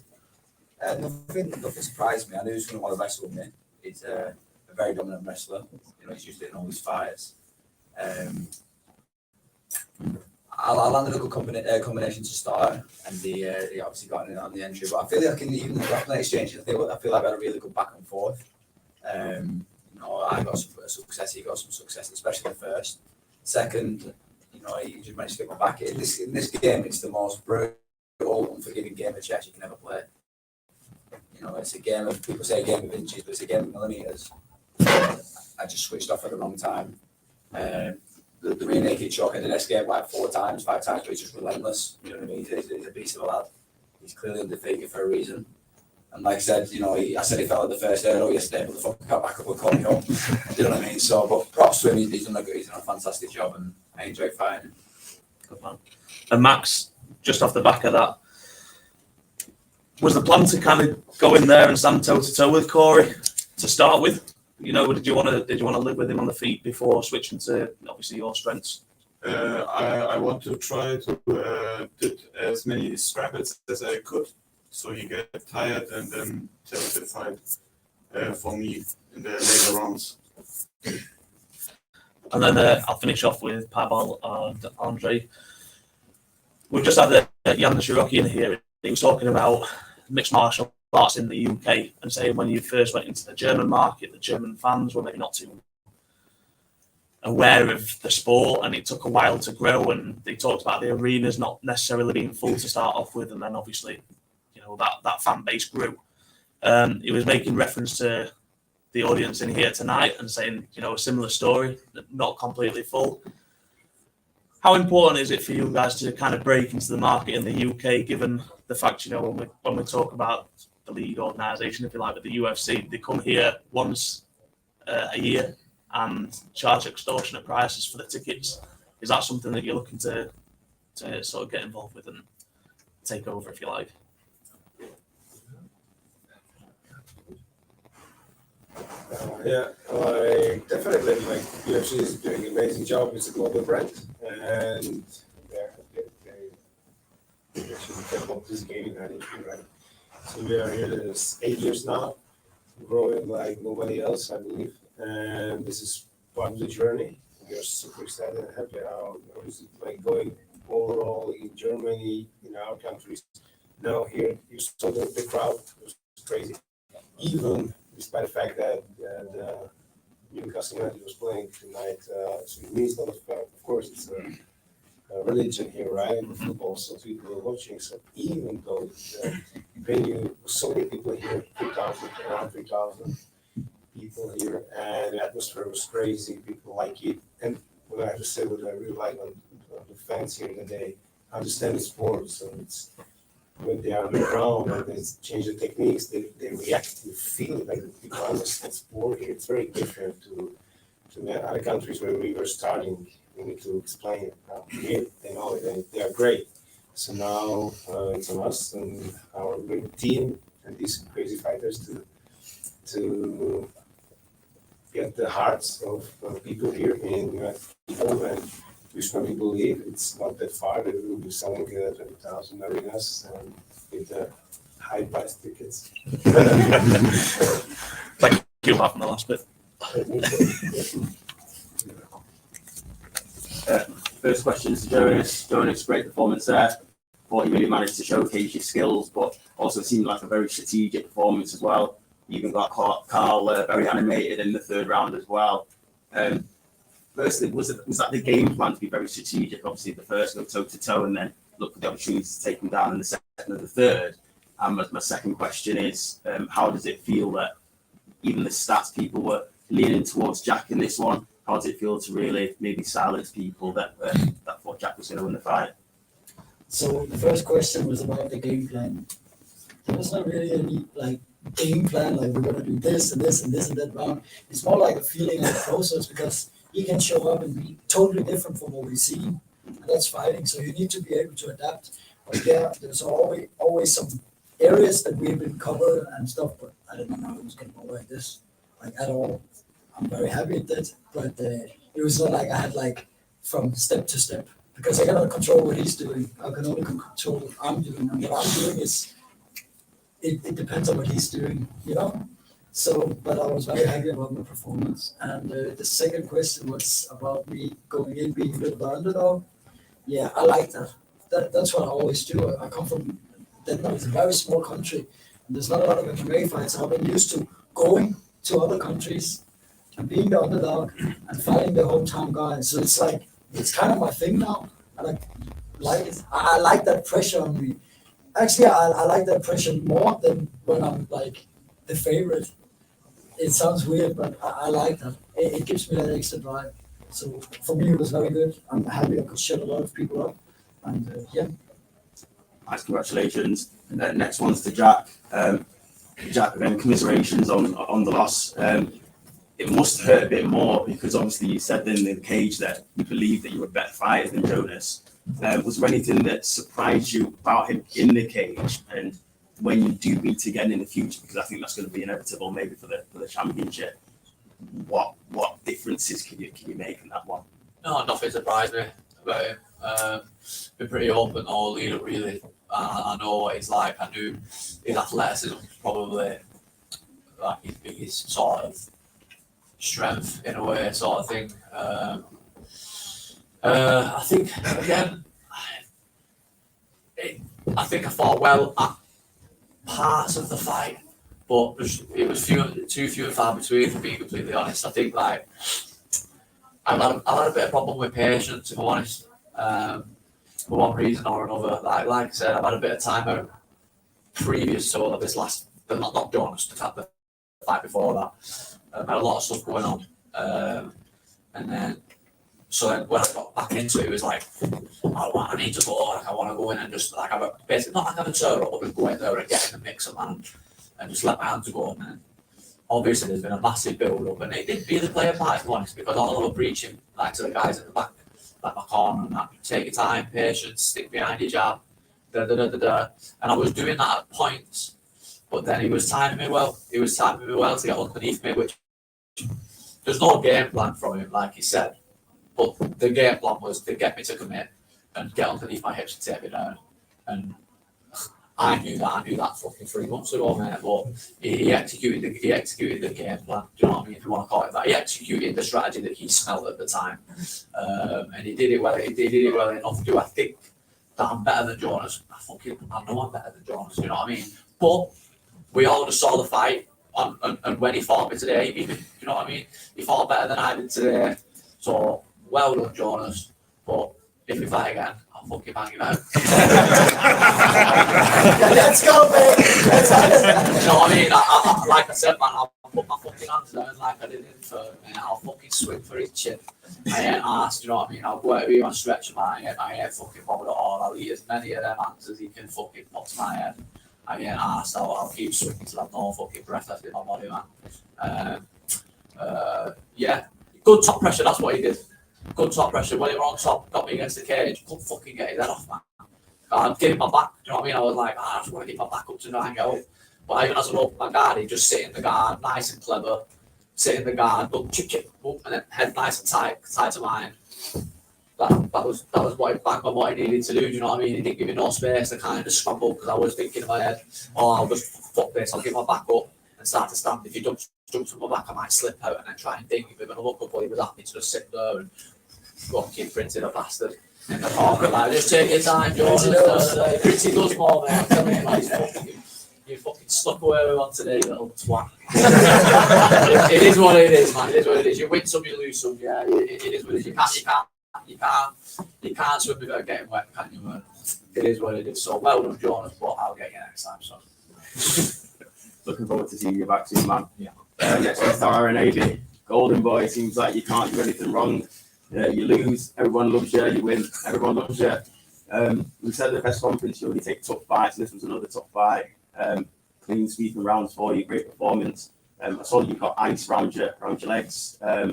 Nothing surprised me. I knew he was going to want to wrestle with me. He's a very dominant wrestler. You know, he's used it in all his fights. I landed a good combination to start, and he obviously got in on the entry. But I feel like in even the grappling exchange, I feel like we had a really good back and forth. You know, I got some success, he got some success, especially the first. Second, you know, he just managed to get my back. In this game, it's the most brutal, unforgiving game of chess you can ever play. You know, it's a game of, people say a game of inches, but it's a game of millimeters. I just switched off at the wrong time. The rear naked choke, I did escape like 5 times, but he's just relentless. You know what I mean? He's a beast of a lad. He's clearly undefeated for a reason. And like I said, you know, I said he fell at the first hurdle yesterday, but the fuck got back up and called me home. You know what I mean? So, but props to him, he's done a fantastic job, and I enjoy fighting. Good man. And Max, just off the back of that, was the plan to kind of go in there and stand toe to toe with Corey to start with? You know, did you want to live with him on the feet before switching to obviously your strengths? I want to try to did as many scrappers as I could, so he get tired and then take the fight for me in the later rounds. And then I'll finish off with Pavel and Andre. We've just had Jan Shiroki in here. He was talking about mixed martial arts in the UK and saying when you first went into the German market, the German fans were maybe not too aware of the sport, and it took a while to grow. And they talked about the arenas not necessarily being full to start off with, and then obviously, you know, that fan base grew. He was making reference to the audience in here tonight and saying, you know, a similar story, not completely full. How important is it for you guys to kind of break into the market in the UK, given the fact, you know, when we talk about the league organisation, if you like, with the UFC, they come here once a year and charge extortionate prices for the tickets. Is that something that you're looking to sort of get involved with and take over, if you like? Yeah, I definitely like UFC is doing an amazing job. It's a global brand, and they actually developed this game and right. So we are here this 8 years now, growing like nobody else, I believe, and this is part of the journey. We are super excited and happy how it's like going overall in Germany, in our countries. Now here, you saw the crowd was crazy, even despite the fact that the Newcastle United was playing tonight. So it means a lot of course, it's a religion here, right? And football, so people are watching. So even though the venue, so many people here, 3,000, around 3,000 people here, and the atmosphere was crazy. People like it. And what I have to say, what I really like on the fans here, that they understand the sport. So it's when they are on the ground and they change the techniques, they react, they feel it, like people understand sport here. It's very different to the other countries where we were starting. We need to explain it. Here, they know it, and they are great. So now it's on us and our great team and these crazy fighters to get the hearts of people here in people, and we strongly believe it's not that far. They will be selling 20,000 arenas and with the high price tickets. Thank you, apart from the last bit. First question to Jonas. Jonas, great performance there. Thought you really managed to showcase your skills, but also seemed like a very strategic performance as well. You even got Carl very animated in the third round as well. Firstly, was that the game plan to be very strategic? Obviously, the first go toe to toe, and then look for the opportunity to take him down in the second and the third. And my second question is, how does it feel that even the stats people were leaning towards Jack in this one? How does it feel to really maybe silence people that thought Jack was going to win the fight? So the first question was about the game plan. There was not really any like game plan, like we're going to do this and this and this and that round. It's more like a feeling and a process, because he can show up and be totally different from what we see, and that's fighting. So you need to be able to adapt. But yeah, there's always some areas that we've been covered and stuff, but I didn't know it was getting over like this, like at all. I'm very happy with that, but it was not like I had like from step to step, because I cannot control what he's doing. I can only control what I'm doing, and what I'm doing is it depends on what he's doing, you know. So, but I was very happy about my performance. And the second question was about me going in being a bit of the underdog. Yeah, I like that. That's what I always do. I come from Denmark. It's a very small country, and there's not a lot of MMA fights. I've been used to going to other countries and being the underdog and fighting the hometown guys. So it's like, it's kind of my thing now. And I like it. I like that pressure on me. Actually, I like that pressure more than when I'm like the favorite. It sounds weird, but I like that. It gives me that extra drive. So for me, it was very good. I'm happy I could shut a lot of people up. And yeah. Nice, congratulations. And then next one's to Jack. Jack, again, commiserations on the loss. It must hurt a bit more, because obviously you said in the cage that you believe that you were a better fighter than Jonas. Was there anything that surprised you about him in the cage, and when you do meet again in the future, because I think that's going to be inevitable maybe for the championship, what differences can you make in that one? No, nothing surprised me about him. Been pretty open all lead up, really. I know what he's like. I knew his athleticism was probably like his biggest sort of strength in a way, sort of thing. I think again, I think I fought well at parts of the fight, but it was too few and far between, to be completely honest. I think like I've had a bit of problem with patience, if I'm honest, for one reason or another. Like I said, I've had a bit of time out previous to all of this last, not Jonas, the fight before that. I had a lot of stuff going on. And then, so then when I got back into it, it was like, I need to go, like, I want to go in and just, like, basically, not like have a turn up, but just go in there and get in the mix, man, and just let my hands go, and then obviously there's been a massive build up, and it did really play a part, to be honest, because all I was preaching, like, to the guys at the back, like my corner and that, take your time, patience, stick behind your jab, and I was doing that at points, but then he was timing me well to get underneath me, which there's no game plan from him, like he said, but the game plan was to get me to commit and get underneath my hips and take me down, and I knew that fucking 3 months ago, mate, but he executed the game plan. Do you know what I mean? If you want to call it that, he executed the strategy that he smelled at the time, and he did it well. He did it well enough. Do I think that I'm better than Jonas? I know I'm better than Jonas. You know what I mean? But we all just saw the fight, and when he fought me today, you know what I mean? He fought better than I did today. So well done, Jonas. But if we fight again, I'll fucking bang him out. Let's go, mate. You know what I mean? I like I said, man, I'll put my fucking hands down like I did in the third, man. I'll fucking swing for his chin. I ain't asked, you know what I mean? I'll go out with you and stretch my head. I ain't fucking bothered at all. I'll eat as many of them hands as he can fucking put to my head. I ain't asked. I'll keep swinging till I've no fucking breath left in my body, man. Yeah, good top pressure. That's what he did. Good top pressure. When he were on top, got me against the cage. Couldn't fucking get his head off, man. I'm giving my back. You know what I mean? I was like, I just want to get my back up to try and get up. But even as I opened my guard, he just sit in the guard, nice and clever. Sit in the guard, boom, chip, chip, boom, and then head nice and tight to mine. That was what he backed on what he needed to do. Do you know what I mean? He didn't give me no space to kind of scramble because I was thinking in my head, I'll just fuck this. I'll get my back up and start to stand. If he jumps on my back, I might slip out and then try and ding him. And I look up, but he was happy to just sit there and fucking printing a bastard. In the corner, like, just take your time, Jordan. Pretty does more, man. I'm telling you, like, you fucking snuck away with one today, you little twat. It is what it is, man. It is what it is. You win some, you lose some. Yeah, it is what it is. You can't swim without getting wet, can you, man? It is what it is. So well done, Jonas, but I'll get you next time, so. Looking forward to seeing you back soon, man. Yeah. Next one's Tara and AB. Golden boy, seems like you can't do anything wrong. You lose, everyone loves you. You win, everyone loves you. We said at the press conference you only take tough fights. This was another tough fight. Clean sweeping rounds for you, great performance. I saw you got ice around your legs. How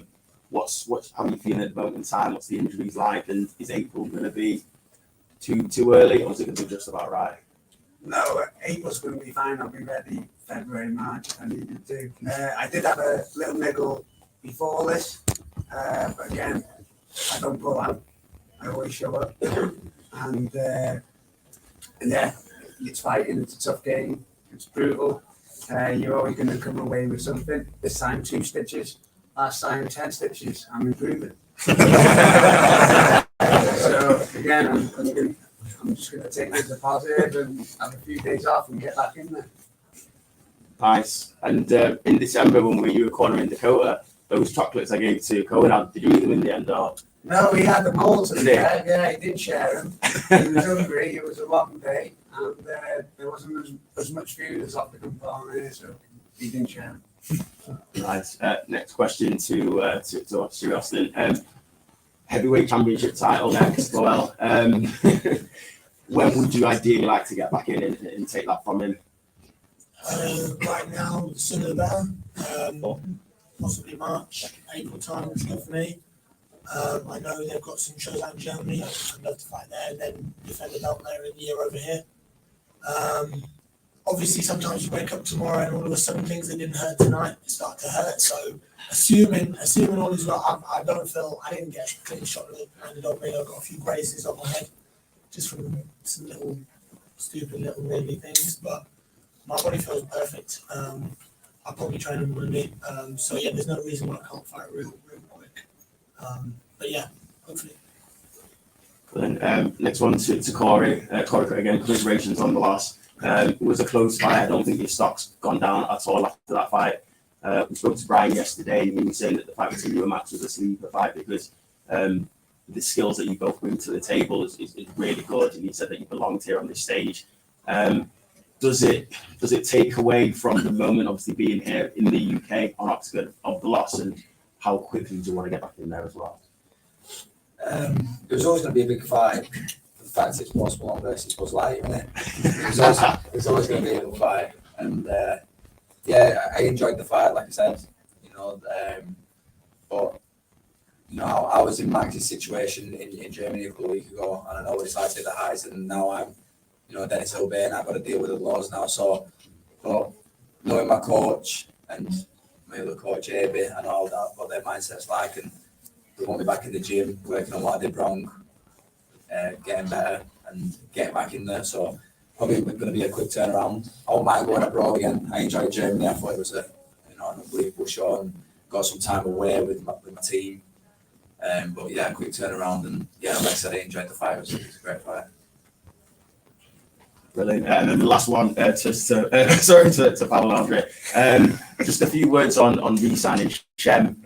are you feeling at the moment in time? What's the injuries like? And is April going to be too early, or is it going to be just about right? No, April's going to be fine. I'll be ready February, March if I needed to. I did have a little niggle before this, but again, I don't pull out. I always show up. And yeah, it's fighting. It's a tough game. It's brutal. You're always going to come away with something. This time 2 stitches. Last time 10 stitches. I'm improving. So again, I'm just going to take this as a positive and have a few days off and get back in there. Nice. And in December when you were cornering Dakota, those chocolates I gave to Conan, did you eat them in the end? Or? No, he had them all to share. Yeah, he did share them. He was hungry. It was a long day, and there wasn't as much food as Oktagon here, so he didn't share them. Nice. Next question to Austin. Heavyweight championship title next. Well, when would you ideally like to get back in and take that from him? Right now, the sooner the better. Possibly March, April time is good for me. I know they've got some shows out in Germany. I'd love to fight there and then defend the belt there in the year over here. Obviously, sometimes you wake up tomorrow and all of a sudden things that didn't hurt tonight start to hurt. So, assuming all is well, I didn't get a clean shot landed on me. I got a few grazes on my head just from some little stupid little niggly things, but my body feels perfect. I'll probably train on Monday. So yeah, there's no reason why I can't fight real quick. But yeah, hopefully. Then next one to Corey. Corey again, congratulations on the loss. It was a close fight. I don't think your stock's gone down at all after that fight. We spoke to Brian yesterday, and he was saying that the fight between you and Max was a sleeper fight because the skills that you both bring to the table is really good, and he said that you belonged here on this stage. does it take away from the moment, obviously being here in the UK on Oxford, of the loss, and how quickly do you want to get back in there as well? There's always going to be a big fight. The fact it's possible on versus was light, isn't it? There's always going to be a big fight, and yeah, I enjoyed the fight, like I said, but I was in Max's situation in Germany a couple of weeks ago, and I know what it's like to hit the highs, and now I'm, Dennis Hilbert, and I've got to deal with the laws now. So, but knowing my coach and my other coach, AB, and all that, what their mindset's like, and they want me back in the gym, working on what I did wrong, getting better, and getting back in there. So, probably going to be a quick turnaround. I won't mind going abroad again. I enjoyed Germany. I thought it was an unbelievable show, and got some time away with my team. But yeah, quick turnaround, and yeah, like I said, I enjoyed the fight. It was a great fight. Brilliant. And then the last one, to Pavel Andre. Just a few words on re-signing Shem.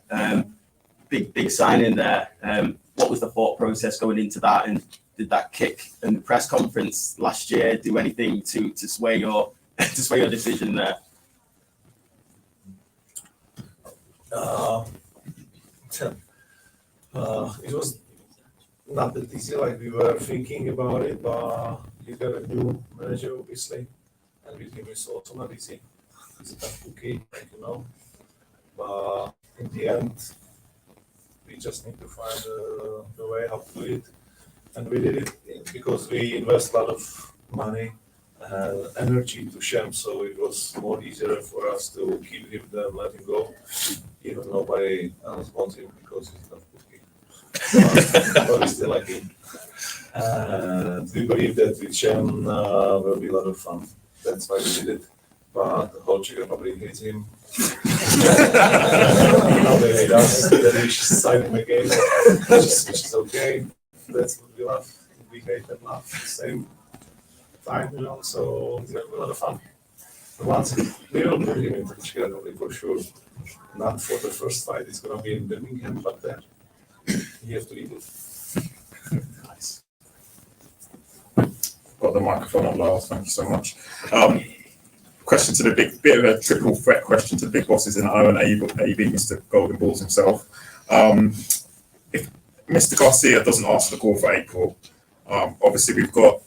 Big signing there. What was the thought process going into that, and did that kick in the press conference last year do anything to sway your decision there? It was not that easy, like we were thinking about it, but you got a new manager, obviously, and with him it's also not easy. He's a tough cookie, but in the end, we just need to find the way how to do it, and we did it because we invest a lot of money and energy to Shem, so it was more easier for us to keep him than let him go, even nobody else wants him because he's not cookie. But we still like him. And we believe that with Shem will be a lot of fun. That's why we did it. But the whole Czech Republic hates him. Now they hate us, then we should sign him again, which is okay. That's what we love. We hate and love at the same time, so it's going to be a lot of fun. But once we will put him in the Czech Republic for sure. Not for the first fight, it's going to be in Birmingham, but then you have to eat it. Nice. Got the microphone on last. Thank you so much. Question to the bit of a triple threat question to the big bosses in Owen, AB, Mr. Golden Balls himself. If Mr. Garcia doesn't ask the call for April, obviously we've got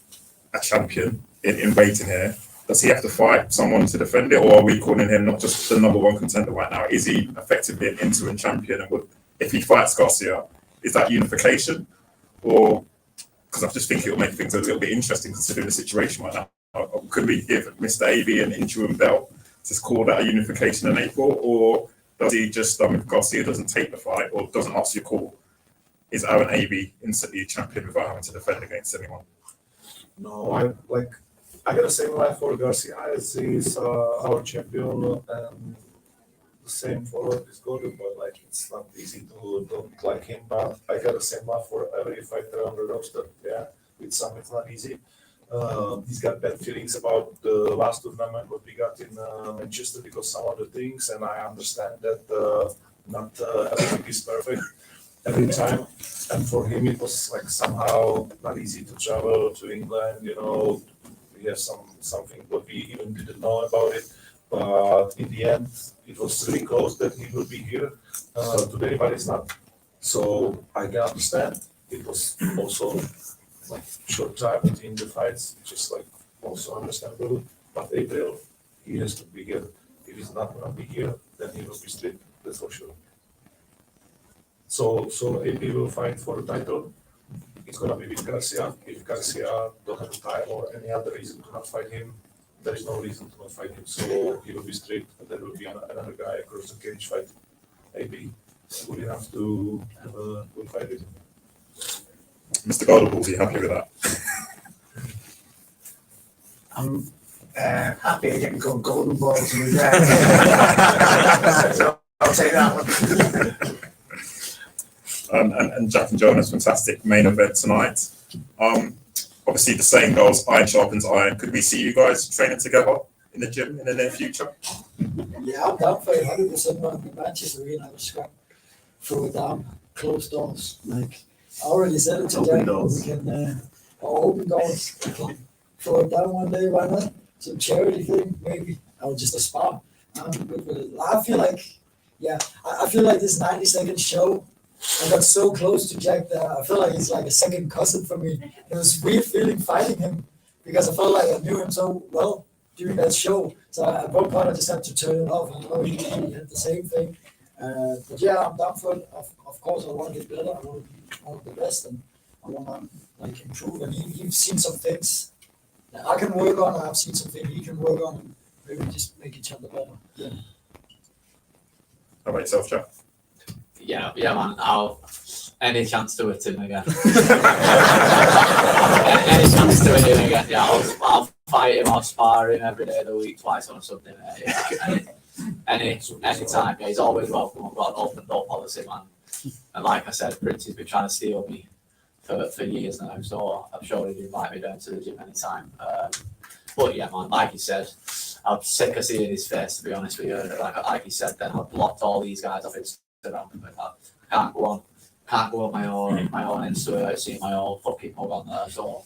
a champion in waiting here. Does he have to fight someone to defend it, or are we calling him not just the number one contender right now? Is he effectively an interim champion? And if he fights Garcia, is that unification? Or, because I'm just thinking it'll make things a little bit interesting considering the situation right now. Could we give Mr. AB an interim belt to call that a unification in April, or does he just, if Garcia doesn't take the fight or doesn't ask your call, is Aaron AB instantly a champion without having to defend against anyone? No, I got the same life for Garcia as he's our champion, and the same for this Gordon, but it's not easy to don't like him, but I got the same life for every fighter on the roster. Yeah, with some it's not easy. He's got bad feelings about the last tournament what we got in Manchester because some of the things, and I understand that not everything is perfect every time. And for him, it was somehow not easy to travel to England. We have something what we even didn't know about it. But in the end, it was really close that he will be here today, but it's not. So I can understand. It was also short time between the fights, which is also understandable. But April, he has to be here. If he's not gonna be here, then he will be stripped. That's for sure. So AP will fight for the title. It's gonna be with Garcia. If Garcia don't have time or any other reason to not fight him, there is no reason to not fight him. So he will be stripped, and there will be another guy across the cage fight. AP good enough to have a good fight with him. Mr. Golden Balls, are you happy with that? I'm happy I get called Golden Balls. So I'll take that one. And Jack and Jonas, fantastic main event tonight. Obviously, the saying goes, iron sharpens iron. Could we see you guys training together in the gym in the near future? Yeah, I'm down for it 100%. Man. The Manchester Arena was scrap. Throw it down, closed doors. I already said it today. Open doors. We can open doors. We can throw it down one day, why not? some charity thing, maybe, or just a spot. I feel like, I feel like this 90-second show, I got so close to Jack that I feel like he's like a second cousin for me. It was weird feeling fighting him because I felt like I knew him so well during that show. So at one point I just had to turn it off. I know he had the same thing. But yeah, I'm down for it. Of course, I want to get better. I want to be one of the best, and I want to like improve. And you've seen some things that I can work on. I've seen some things he can work on, and maybe just make each other better. Yeah. How about yourself, Jack? Yeah, man. Any chance to hit him again? any chance to hit him again? Yeah, I'll fight him. I'll spar him every day of the week, twice on Sunday. Yeah, any time. Yeah, he's always welcome. I've got an open door policy, man. And like I said, Prince has been trying to steal me for years now, so I'm sure he'd invite me down to the gym anytime. But yeah, man, like you said, I'm sick of seeing his face, to be honest with you. Like you said, then I've blocked all these guys off Instagram. I can't go on my own Insta, see my old fucking mug on there. So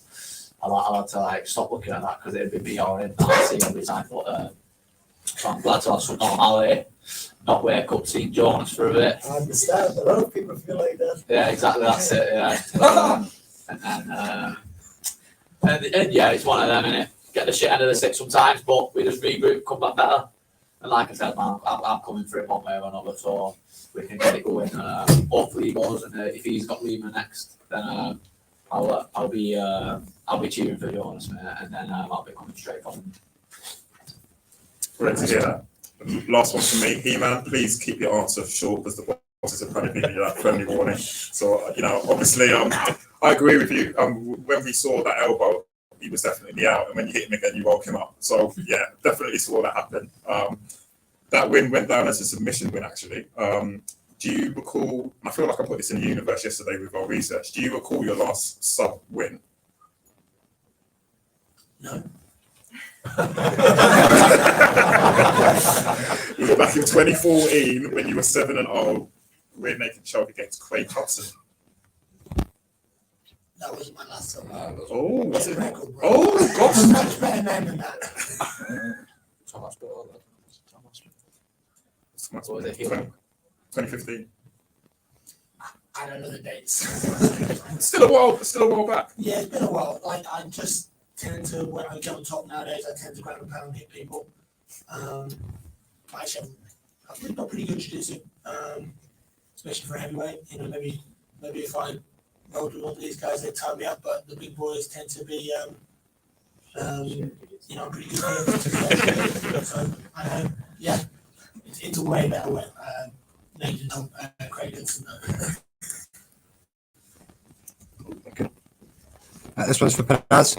I'll have to like stop looking at that because it'd be me or him that I see every time. But so I'm glad to have some normality, not wake up seeing Jonas for a bit. I understand. A lot of people feel like that. Yeah, exactly. That's it. Yeah. And yeah, it's one of them, innit? Get the shit out of the stick sometimes, but we just regroup, come back better. And like I said, man, I'm coming for it one way or another, so we can get it going. Hopefully he goes, and if he's got Lima next, then I'll be cheering for Jonas, mate, and then I'll be coming straight from him. Great to hear that. Last one from me, He-Man. Please keep your answer short because the bosses are probably giving you that friendly warning. So obviously, I agree with you. When we saw that elbow, he was definitely out, and when you hit him again, you woke him up. So yeah, definitely saw that happen. That win went down as a submission win, actually. Do you recall? I feel like I put this in the universe yesterday with our research. Do you recall your last sub win? No. Was it back in 2014 when you were 7-0, rear naked choke against Craig Hudson? That was my last song. Oh, was it? Record, Oh, gosh. Much better name than that. What was it? 2015. I don't know the dates. Still a while back. Yeah, it's been a while. Like I just tend to, when I get on top nowadays, I tend to grab a pound and hit people. Actually, I've got pretty good jiu-jitsu, especially for heavyweight. Maybe if I rolled with one of these guys, they'd tie me up. But the big boys tend to be, pretty good. So I know, yeah, it's a way better way. Naked Craig Hudson. This one's for Paz.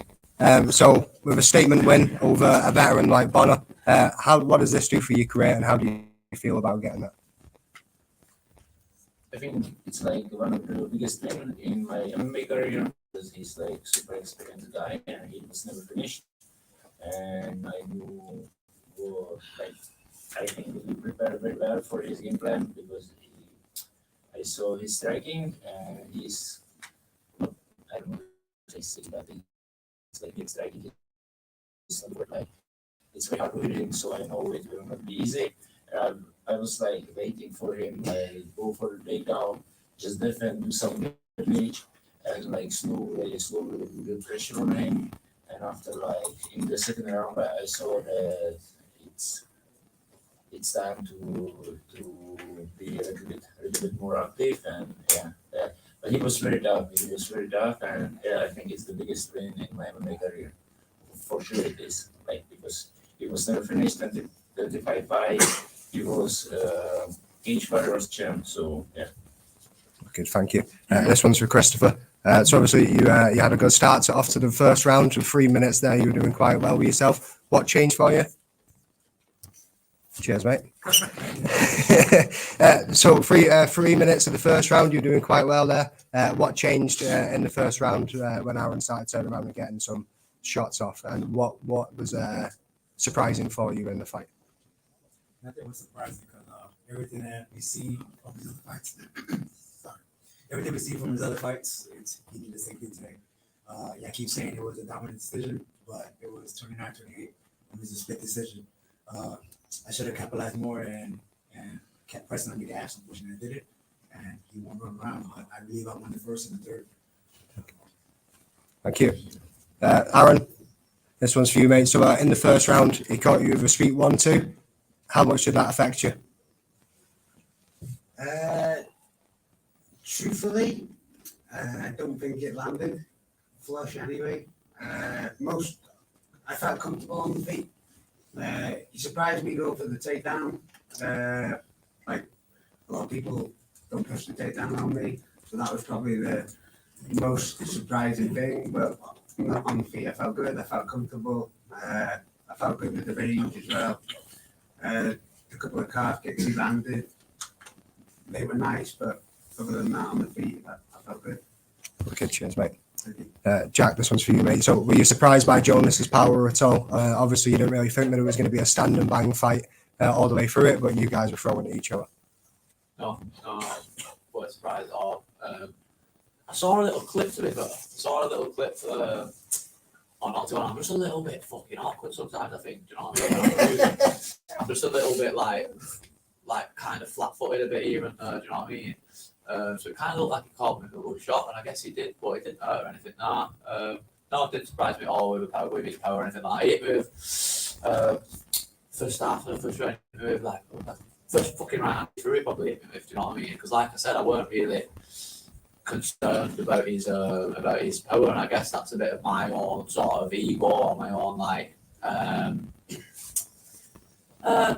So with a statement win over a veteran like Bonner, what does this do for your career, and how do you feel about getting that? I think it's like one of the biggest things in my MMA career because he's like super experienced guy and he was never finished. And I knew, I think he prepared very well for his game plan because I saw his striking and he's, I don't know if I say that it's like his striking. It's very hard to hit him, so I know it will not be easy. I was like waiting for him, go for the takedown, just defend, do some damage, and like slowly put pressure on him. And after in the second round, I saw that it's time to be a little bit more active, and yeah. But he was very tough. And I think it's the biggest win in my MMA career. For sure it is, because he was never finished 25 fights. He was each fighter's champ, so yeah. Good, thank you. This one's for Christopher. So obviously you had a good start off to the first round. With 3 minutes there, you were doing quite well with yourself. What changed for you? Cheers, mate. So 3 minutes of the first round, you're doing quite well there. What changed in the first round when Aaron started turning around and getting some shots off, and what was surprising for you in the fight? Nothing was surprising because everything that we see from his other fights, everything we see from his other fights, he did the same thing today. I keep saying it was a dominant decision, but it was 29-28. It was a split decision. I should have capitalized more and kept pressing on the gas. Unfortunately, I did it, and he won't run around. I believe I won the first and the third. Thank you. Aaron, this one's for you, mate. So in the first round, he caught you with a sweet 1-2. How much did that affect you? Truthfully, I don't think it landed flush anyway. I felt comfortable on the feet. He surprised me go for the takedown. Like a lot of people don't push the takedown on me, so that was probably the most surprising thing. But on the feet, I felt good. I felt comfortable. I felt good with the range as well. A couple of calf kicks he landed. They were nice, but other than that, on the feet, I felt good. Okay, cheers, mate. Jack, this one's for you, mate. So were you surprised by Jonas's power at all? Obviously, you didn't really think that it was going to be a stand and bang fight all the way through it, but you guys were throwing at each other. No, I wasn't surprised at all. I saw a little clip to it, but on Oktagon. I'm just a little bit fucking awkward sometimes, I think. Do you know what I mean? I'm just a little bit like kind of flat-footed a bit here and there. Do you know what I mean? So it kind of looked like he caught me with a good shot, and I guess he did, but it didn't hurt or anything. No, it didn't surprise me at all with his power or anything like that. He hit me with first half of the first round, with like first fucking right hand through it, probably hit me with. Do you know what I mean? Because like I said, I weren't really concerned about his power, and I guess that's a bit of my own sort of ego, or my own like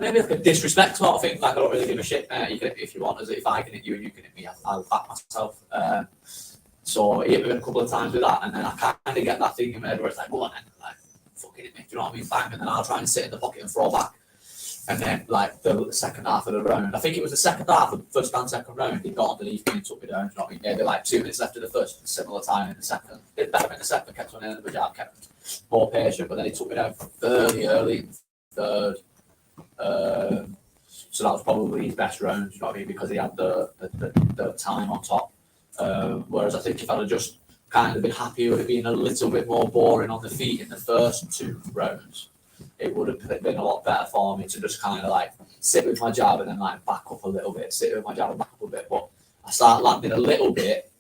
maybe like a disrespect sort of thing. Like I don't really give a shit. You can hit me if you want, as if I can hit you and you can hit me, I'll back myself. So he hit me a couple of times with that, and then I kind of get that thing in my head where it's like, go on then, like fucking hit me. Do you know what I mean? Bang, and then I'll try and sit in the pocket and throw back. And then, like, the second half of the round, I think it was the second half of the first and second round, he got underneath me and took me down. Do you know what I mean? Maybe like 2 minutes left of the first, similar time in the second. Did better in the second, kept on in the jab, kept more patient, but then he took me down fairly early in the third. So that was probably his best round, you know what I mean? Because he had the time on top. Whereas I think if I'd have just kind of been happy with it being a little bit more boring on the feet in the first 2 rounds, it would have been a lot better for me to just kind of like sit with my jab and then like back up a little bit, sit with my jab and back up a bit. But I start landing a little bit,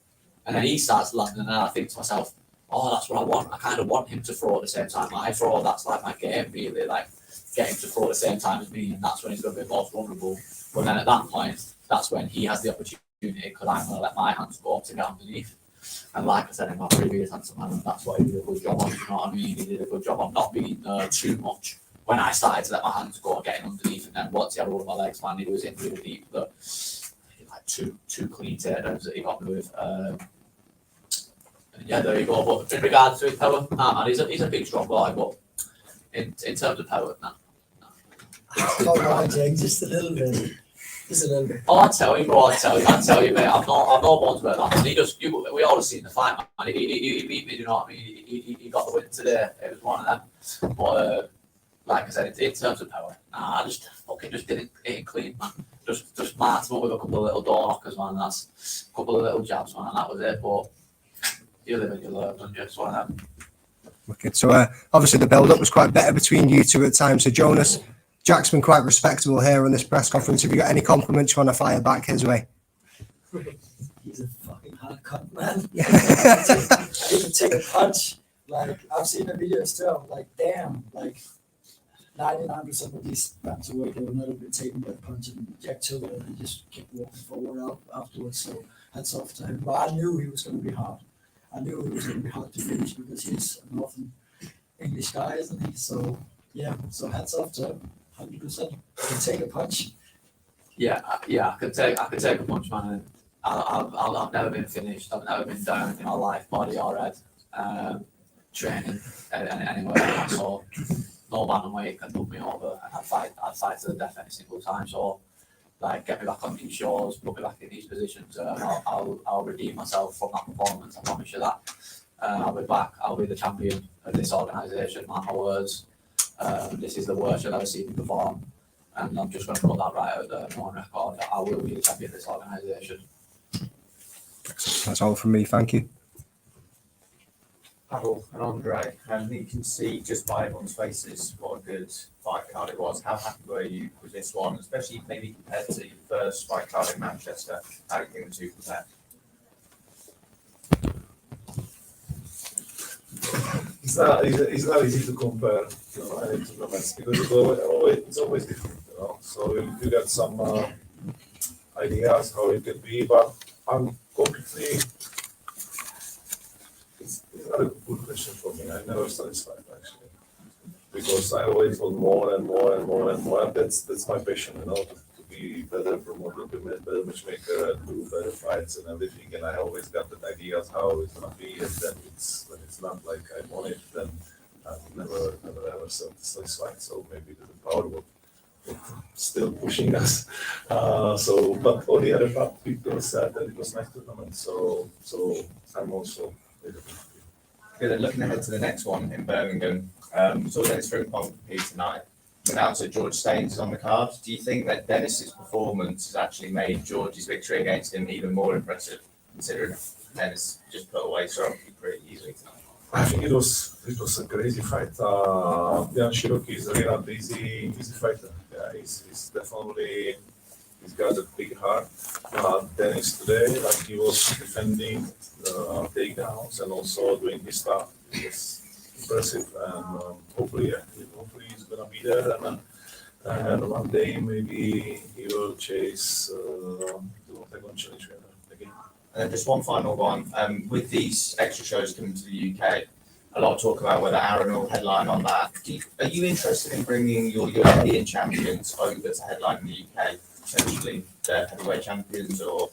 and then he starts landing, and then I think to myself, oh, that's what I want. I kind of want him to throw at the same time I throw. That's like my game, really, like get him to throw at the same time as me, and that's when he's going to be most vulnerable. But then at that point, that's when he has the opportunity, because I'm going to let my hands go up to get underneath. And like I said in my previous answer, man, that's what he did a good job on. You know what I mean? He did a good job on not being too much when I started to let my hands go, getting underneath, and then once he had all of my legs, man, he was in really deep. But like two clean takedowns that he got me with. Yeah, there you go. But in regards to his power, nah, man, he's a big, strong guy. But in terms of power, nah. Just a little bit. Just a little bit. Oh, I tell you, bro. I tell you, mate. I'm not bones about that. We all have seen the fight, man. He beat me. You know what I mean? He got the win today. It was one of them. But like I said, in terms of power, I just didn't clean, man. Just marked him up with a couple of little door knockers, man. That's a couple of little jabs, man, and that was it. But you live and you learn, and just one of them. Okay, so obviously the build-up was quite better between you two at times. So Jonas, Jack's been quite respectable here on this press conference. Have you got any compliments you want to fire back his way? He's a fucking hard cut, man. He can take a punch. Like, I've seen the videos too. I'm like, damn, like 99% of these bands away, they were never been taken by a punch, and Jack took it and just kept walking forward afterwards. So hats off to him. But I knew he was going to be hard. I knew it was going to be hard to finish because he's a Northern English guy, isn't he? So yeah, so hats off to him. 100%. Can take a punch. Yeah, I could take a punch, man. I've never been finished. I've never been down in my life, body or head. Training anywhere. So no bantamweight can put me over, and I'd fight to the death any single time. So like, get me back on these shows, put me back in these positions. I'll redeem myself from that performance. I promise you that. I'll be back. I'll be the champion of this organisation. Mark my words. This is the worst you'll ever see me perform, and I'm just going to put that right out there on record. I will be the champion of this organisation. That's all from me. Thank you. Pavel and Andre, and you can see just by everyone's faces what a good fight card it was. How happy were you with this one, especially maybe compared to your first fight card in Manchester? How do you think the two compare? It's not easy to compare, any tournaments because it's always different, So you got some ideas how it could be, but I'm completely. It's not a good question for me. I'm never satisfied actually, because I always want more and more and more and more. And that's my passion, to be better promoter, to be a better matchmaker, do better fights and everything. And I always got the ideas how it's gonna be, and then when it's not like I want it, then I'm never ever satisfied. So maybe the power will still pushing us. But on the other part, people said that it was nice tournament. So I'm also. Good. And looking ahead to the next one in Birmingham, so Dennis Frimpong compete tonight. Announcer George Staines is on the card. Do you think that Dennis's performance has actually made George's victory against him even more impressive, considering Dennis just put away Cherokee pretty easily tonight? I think it was a crazy fight. Yeah, Cherokee is a really easy fighter. Yeah, he's definitely. He's got a big heart. Dennis today, like he was defending takedowns and also doing his stuff. It was impressive, and hopefully he's gonna be there. And one day maybe he will chase the Oktagon challenge again. And then just one final one. With these extra shows coming to the UK, a lot of talk about whether Aaron will headline on that. Are you interested in bringing your Indian champions over to headline in the UK? Essentially, the heavyweight champions, or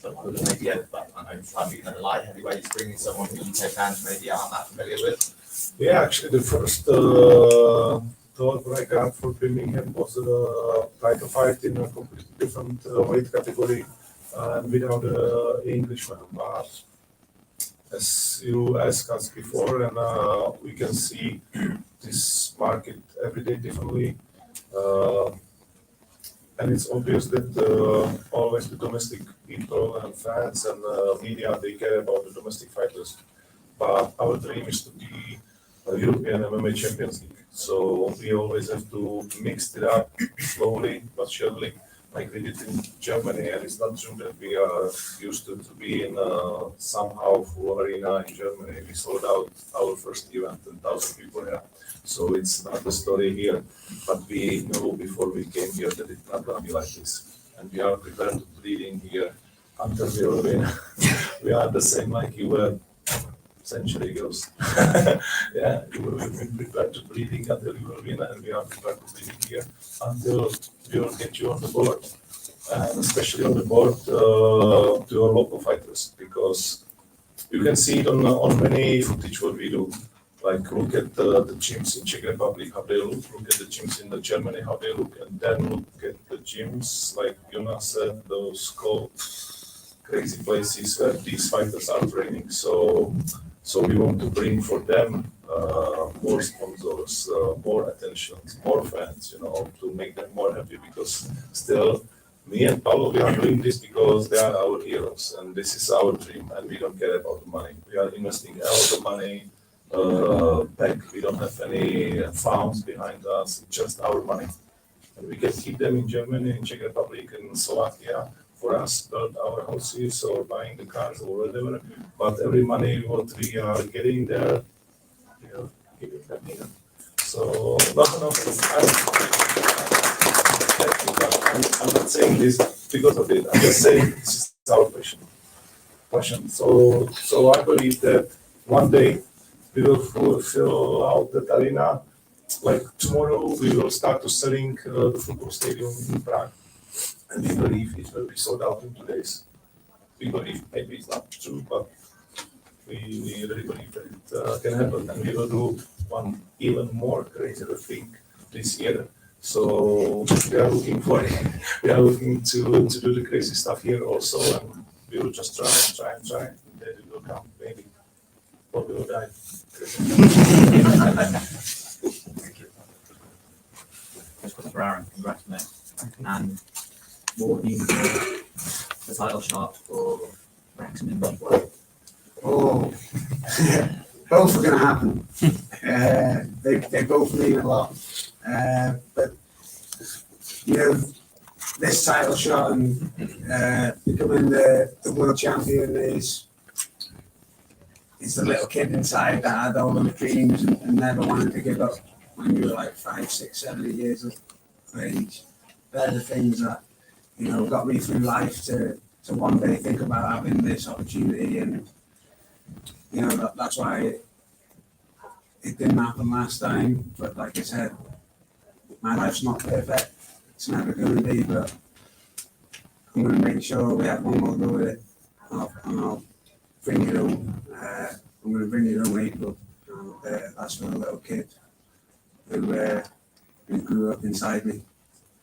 maybe, but I know probably going to light heavyweights, bringing someone who UK fans maybe aren't that familiar with. Yeah, actually, the first thought I got for Birmingham was try to fight in a completely different weight category and without the Englishman. But as you asked us before, and we can see this market every day differently. And it's obvious that always the domestic people and fans and media, they care about the domestic fighters. But our dream is to be a European MMA Champions League. So we always have to mix it up slowly but surely, like we did in Germany. And it's not true that we are used to be in somehow full arena in Germany. We sold out our first event, 10,000 people here. So it's not the story here, but we know before we came here that it's not going to be like this. And we are prepared to bleeding here until we will win. We are the same like you were century ago. Yeah, you will be prepared to bleeding until you will win, and we are prepared to bleeding here until we will get you on the board. And especially on the board to our local fighters, because you can see it on many footage what we do. Like look at the gyms in Czech Republic, how they look at the gyms in Germany, how they look, and then look at the gyms, like Jonas said, those cold, crazy places where these fighters are training. So we want to bring for them more sponsors, more attention, more fans, to make them more happy, because still me and Paulo, we are doing this because they are our heroes, and this is our dream, and we don't care about the money. We are investing a lot of money back. We don't have any funds behind us, it's just our money. And we can keep them in Germany, in Czech Republic, and Slovakia for us, build our houses or buying the cars or whatever. But every money what we are getting there, we are giving them here. So, I'm not saying this because of it. I'm just saying this is our passion. So I believe that one day we will fill out that arena. Like tomorrow, we will start to selling the football stadium in Prague, and we believe it will be sold out in 2 days. We believe, maybe it's not true, but we really believe that it can happen, and we will do one even more crazier thing this year. So we are looking for it. We are looking to do the crazy stuff here also, and we will just try, and then it will come, maybe. Or we will die. Thank you. Just for Aaron, congrats, mate. And what do you think the title shot for Wrexham in Midway? Oh, yeah. both are going to happen. They both mean a lot. But you know, this title shot and becoming the world champion is the little kid inside that had all the dreams and never wanted to give up when you were like 5, 6, 7 years of age. They're the things that, you know, got me through life to one day think about having this opportunity, and you know that's why it didn't happen last time. But like I said, my life's not perfect. It's never going to be, but I'm going to make sure we have one more go at it, and I'll bring it home. I'm going to bring it home April. And, that's for a little kid who grew up inside me.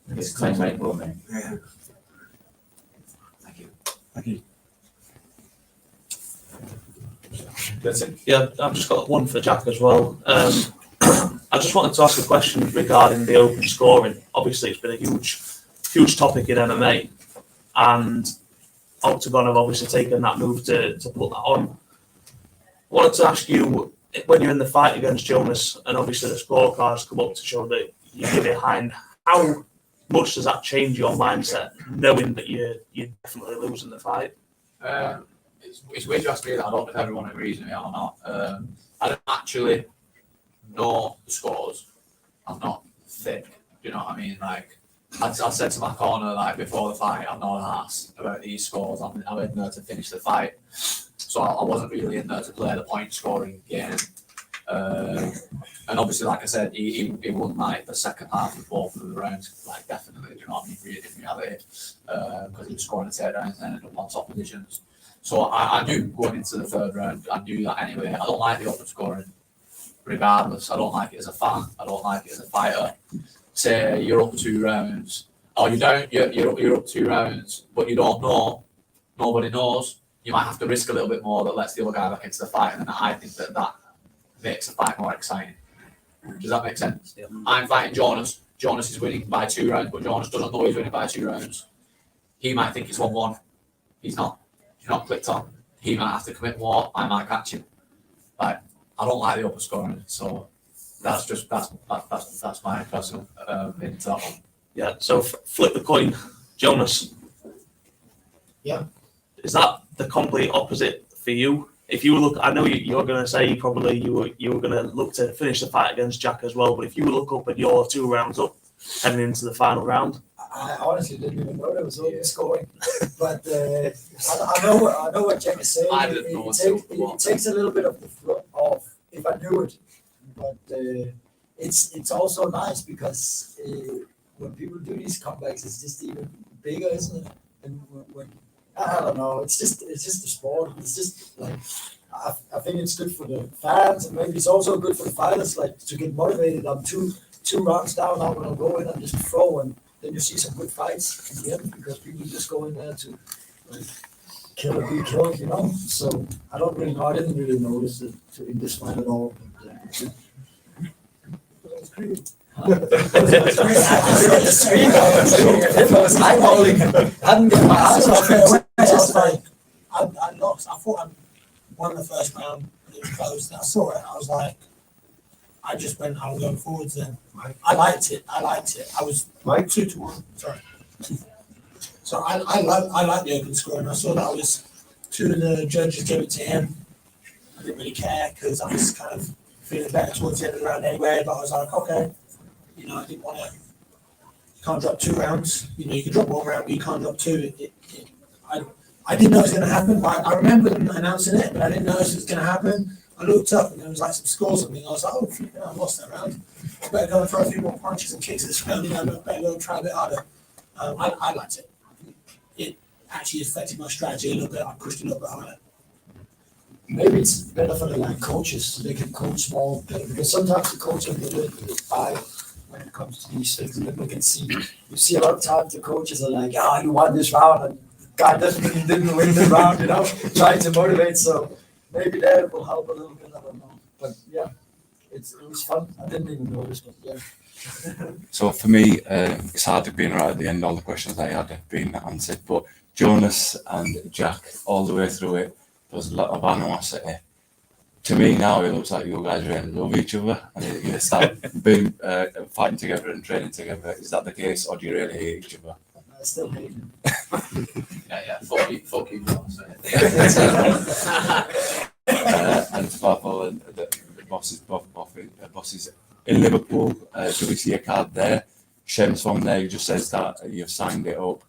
It's claims April, mate. Yeah. Thank you. That's it. Yeah, I've just got one for Jack as well. I just wanted to ask a question regarding the open scoring. Obviously, it's been a huge topic in MMA, and Oktagon have obviously taken that move to put that on. I wanted to ask you, when you're in the fight against Jonas, and obviously the scorecards come up to show that you're behind, how much does that change your mindset, knowing that you're definitely losing the fight? It's weird you ask me that. I don't know if everyone agrees with me or not. I don't actually know the scores. I'm not thick. Do you know what I mean? Like, I said to my corner, like, before the fight, I'm not asked about these scores. I'm in there to finish the fight. So I wasn't really in there to play the point scoring game. And obviously, like I said, he won like the second half of both of the rounds, like definitely, do you know what I mean, really in reality, because he was scoring a takedown and ended up on top positions. So I knew going into the third round, I knew that anyway. I don't like the open scoring, regardless. I don't like it as a fan. I don't like it as a fighter. Say you're up 2 rounds, or you're up 2 rounds, but you don't know, nobody knows. You might have to risk a little bit more that lets the other guy back into the fight, and then I think that makes the fight more exciting. Does that make sense? Yeah. I'm fighting Jonas. Jonas is winning by 2 rounds, but Jonas doesn't know he's winning by 2 rounds. He might think it's 1-1. He's not. He's not clicked on. He might have to commit more. I might catch him. Like, I don't like the open scoring, so that's my personal opinion to that one. Yeah. So flip the coin, Jonas. Yeah. Is that the complete opposite for you? If you look, I know you're going to say probably you were going to look to finish the fight against Jack as well. But if you look up and you're 2 rounds up, heading into the final round, I honestly didn't even know there was open scoring, but I know what Jack is saying. It takes a little bit of the flow off if I knew it, but it's also nice because when people do these comebacks, it's just even bigger, isn't it? And when I don't know, it's just the sport. It's just like I think it's good for the fans, and maybe it's also good for the fighters, like to get motivated. I'm two rounds down. I'm gonna go in and just throw, and then you see some good fights in the end because people just go in there to like kill or be killed, you know. So I don't really know. I didn't really notice it in this fight at all. That's great. I eyeballing. I hadn't got my eyes off it. I lost. I thought I won the first round, but it was close. And I saw it. I was like, I just went. I was going forwards. Then I liked it. I was like 2-1. Sorry. So I like the open scoring. I saw that was 2 of the judges gave it to him. I didn't really care because I was kind of feeling better towards the end of the round anyway. But I was like, okay. You know, I didn't want to. You can't drop 2 rounds. You know, you can drop 1 round, but you can't drop 2. I didn't know it was going to happen. But I remember them announcing it, but I didn't know it was going to happen. I looked up and there was like some scores on me. I was like, oh, I lost that round. I better go and throw a few more punches and kicks this round. You know, I better go and try a bit harder. I liked it. It actually affected my strategy a little bit. I pushed a little bit harder. Maybe it's better for the coaches so they can coach more because sometimes the coach can be a little bit biased when it comes to these things, and then we can see. You see a lot of times the coaches are like, "Ah, you won this round," and the guy didn't win the round, you know, trying to motivate. So maybe that will help a little bit. I don't know, but yeah, it was fun. I didn't even notice, but yeah. So for me, it's hard to be right at the end. All the questions I had have been answered, but Jonas and Jack, all the way through it, there was a lot of animosity. to me now it looks like you guys really love each other and you're going to start being fighting together and training together. Is that the case, or do you really hate each other? I still hate him. Yeah, fuck you. And Pavel and the bosses in Liverpool, do we see a card there? Shem's from there, just says that you've signed it up,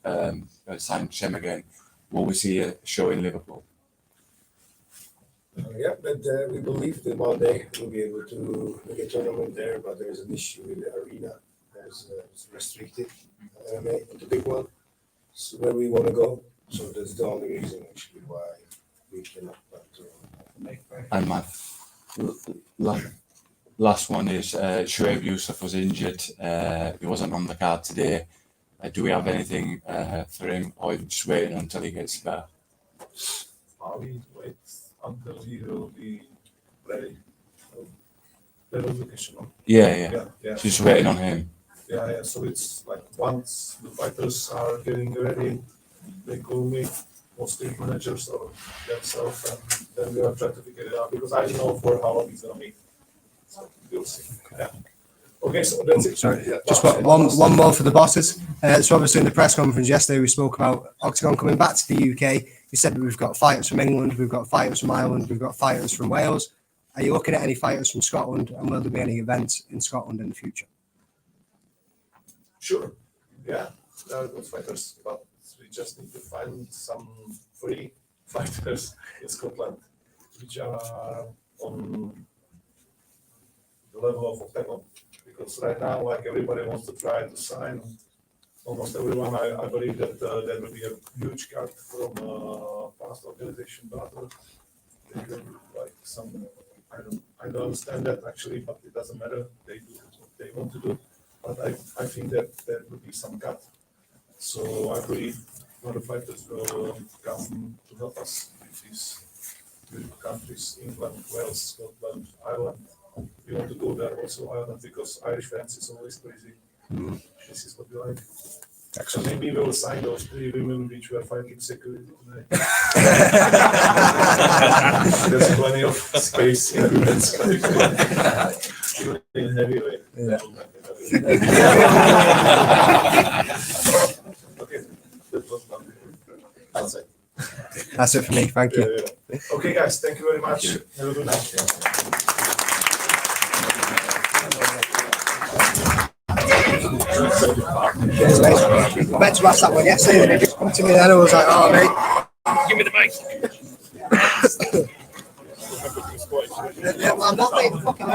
signed Shem again. Will we see a show in Liverpool? Yeah, but we believe that one day we'll be able to make a tournament there, but there's an issue with the arena. It's restricted, the big one. So where we want to go. So that's the only reason actually why we cannot. And my last one is Shoaib Yusuf was injured. He wasn't on the card today. Do we have anything for him, or just waiting until he gets better? We wait until he will be ready. That was the question. Yeah. Just waiting on him. Yeah. So it's like once the fighters are getting ready, they call me, mostly managers or themselves, and then we are trying to figure it out because I don't know for how long it's gonna be. So we'll see. Yeah. Okay, so that's it. Sorry, just one more for the bosses. So obviously in the press conference yesterday, we spoke about Oktagon coming back to the UK. You said that we've got fighters from England, we've got fighters from Ireland, we've got fighters from Wales. Are you looking at any fighters from Scotland, and will there be any events in Scotland in the future? Sure. Yeah, there are good fighters, but we just need to find some free fighters in Scotland, which are on the level of Oktagon. Because right now, like everybody wants to try to sign, almost everyone. I believe that there will be a huge cut from past organization, but like some, I don't understand that actually, but it doesn't matter. They do what they want to do, but I think that there will be some cut. So I believe other fighters will come to help us with these countries: England, Wales, Scotland, Ireland. We want to go there also, Ireland, because Irish fans is always crazy. This is what we like. So maybe we will sign those 3 women which were fighting security today. There's plenty of space in women's even in heavyweight. Yeah. Okay, that was fun. That's it for me. Thank you. Yeah. Okay, guys, thank you very much. Have a good night. Cheers, mate. I meant to ask that one yesterday, and it just come to me then. I was like, oh, mate, give me the mic. I'm not making fucking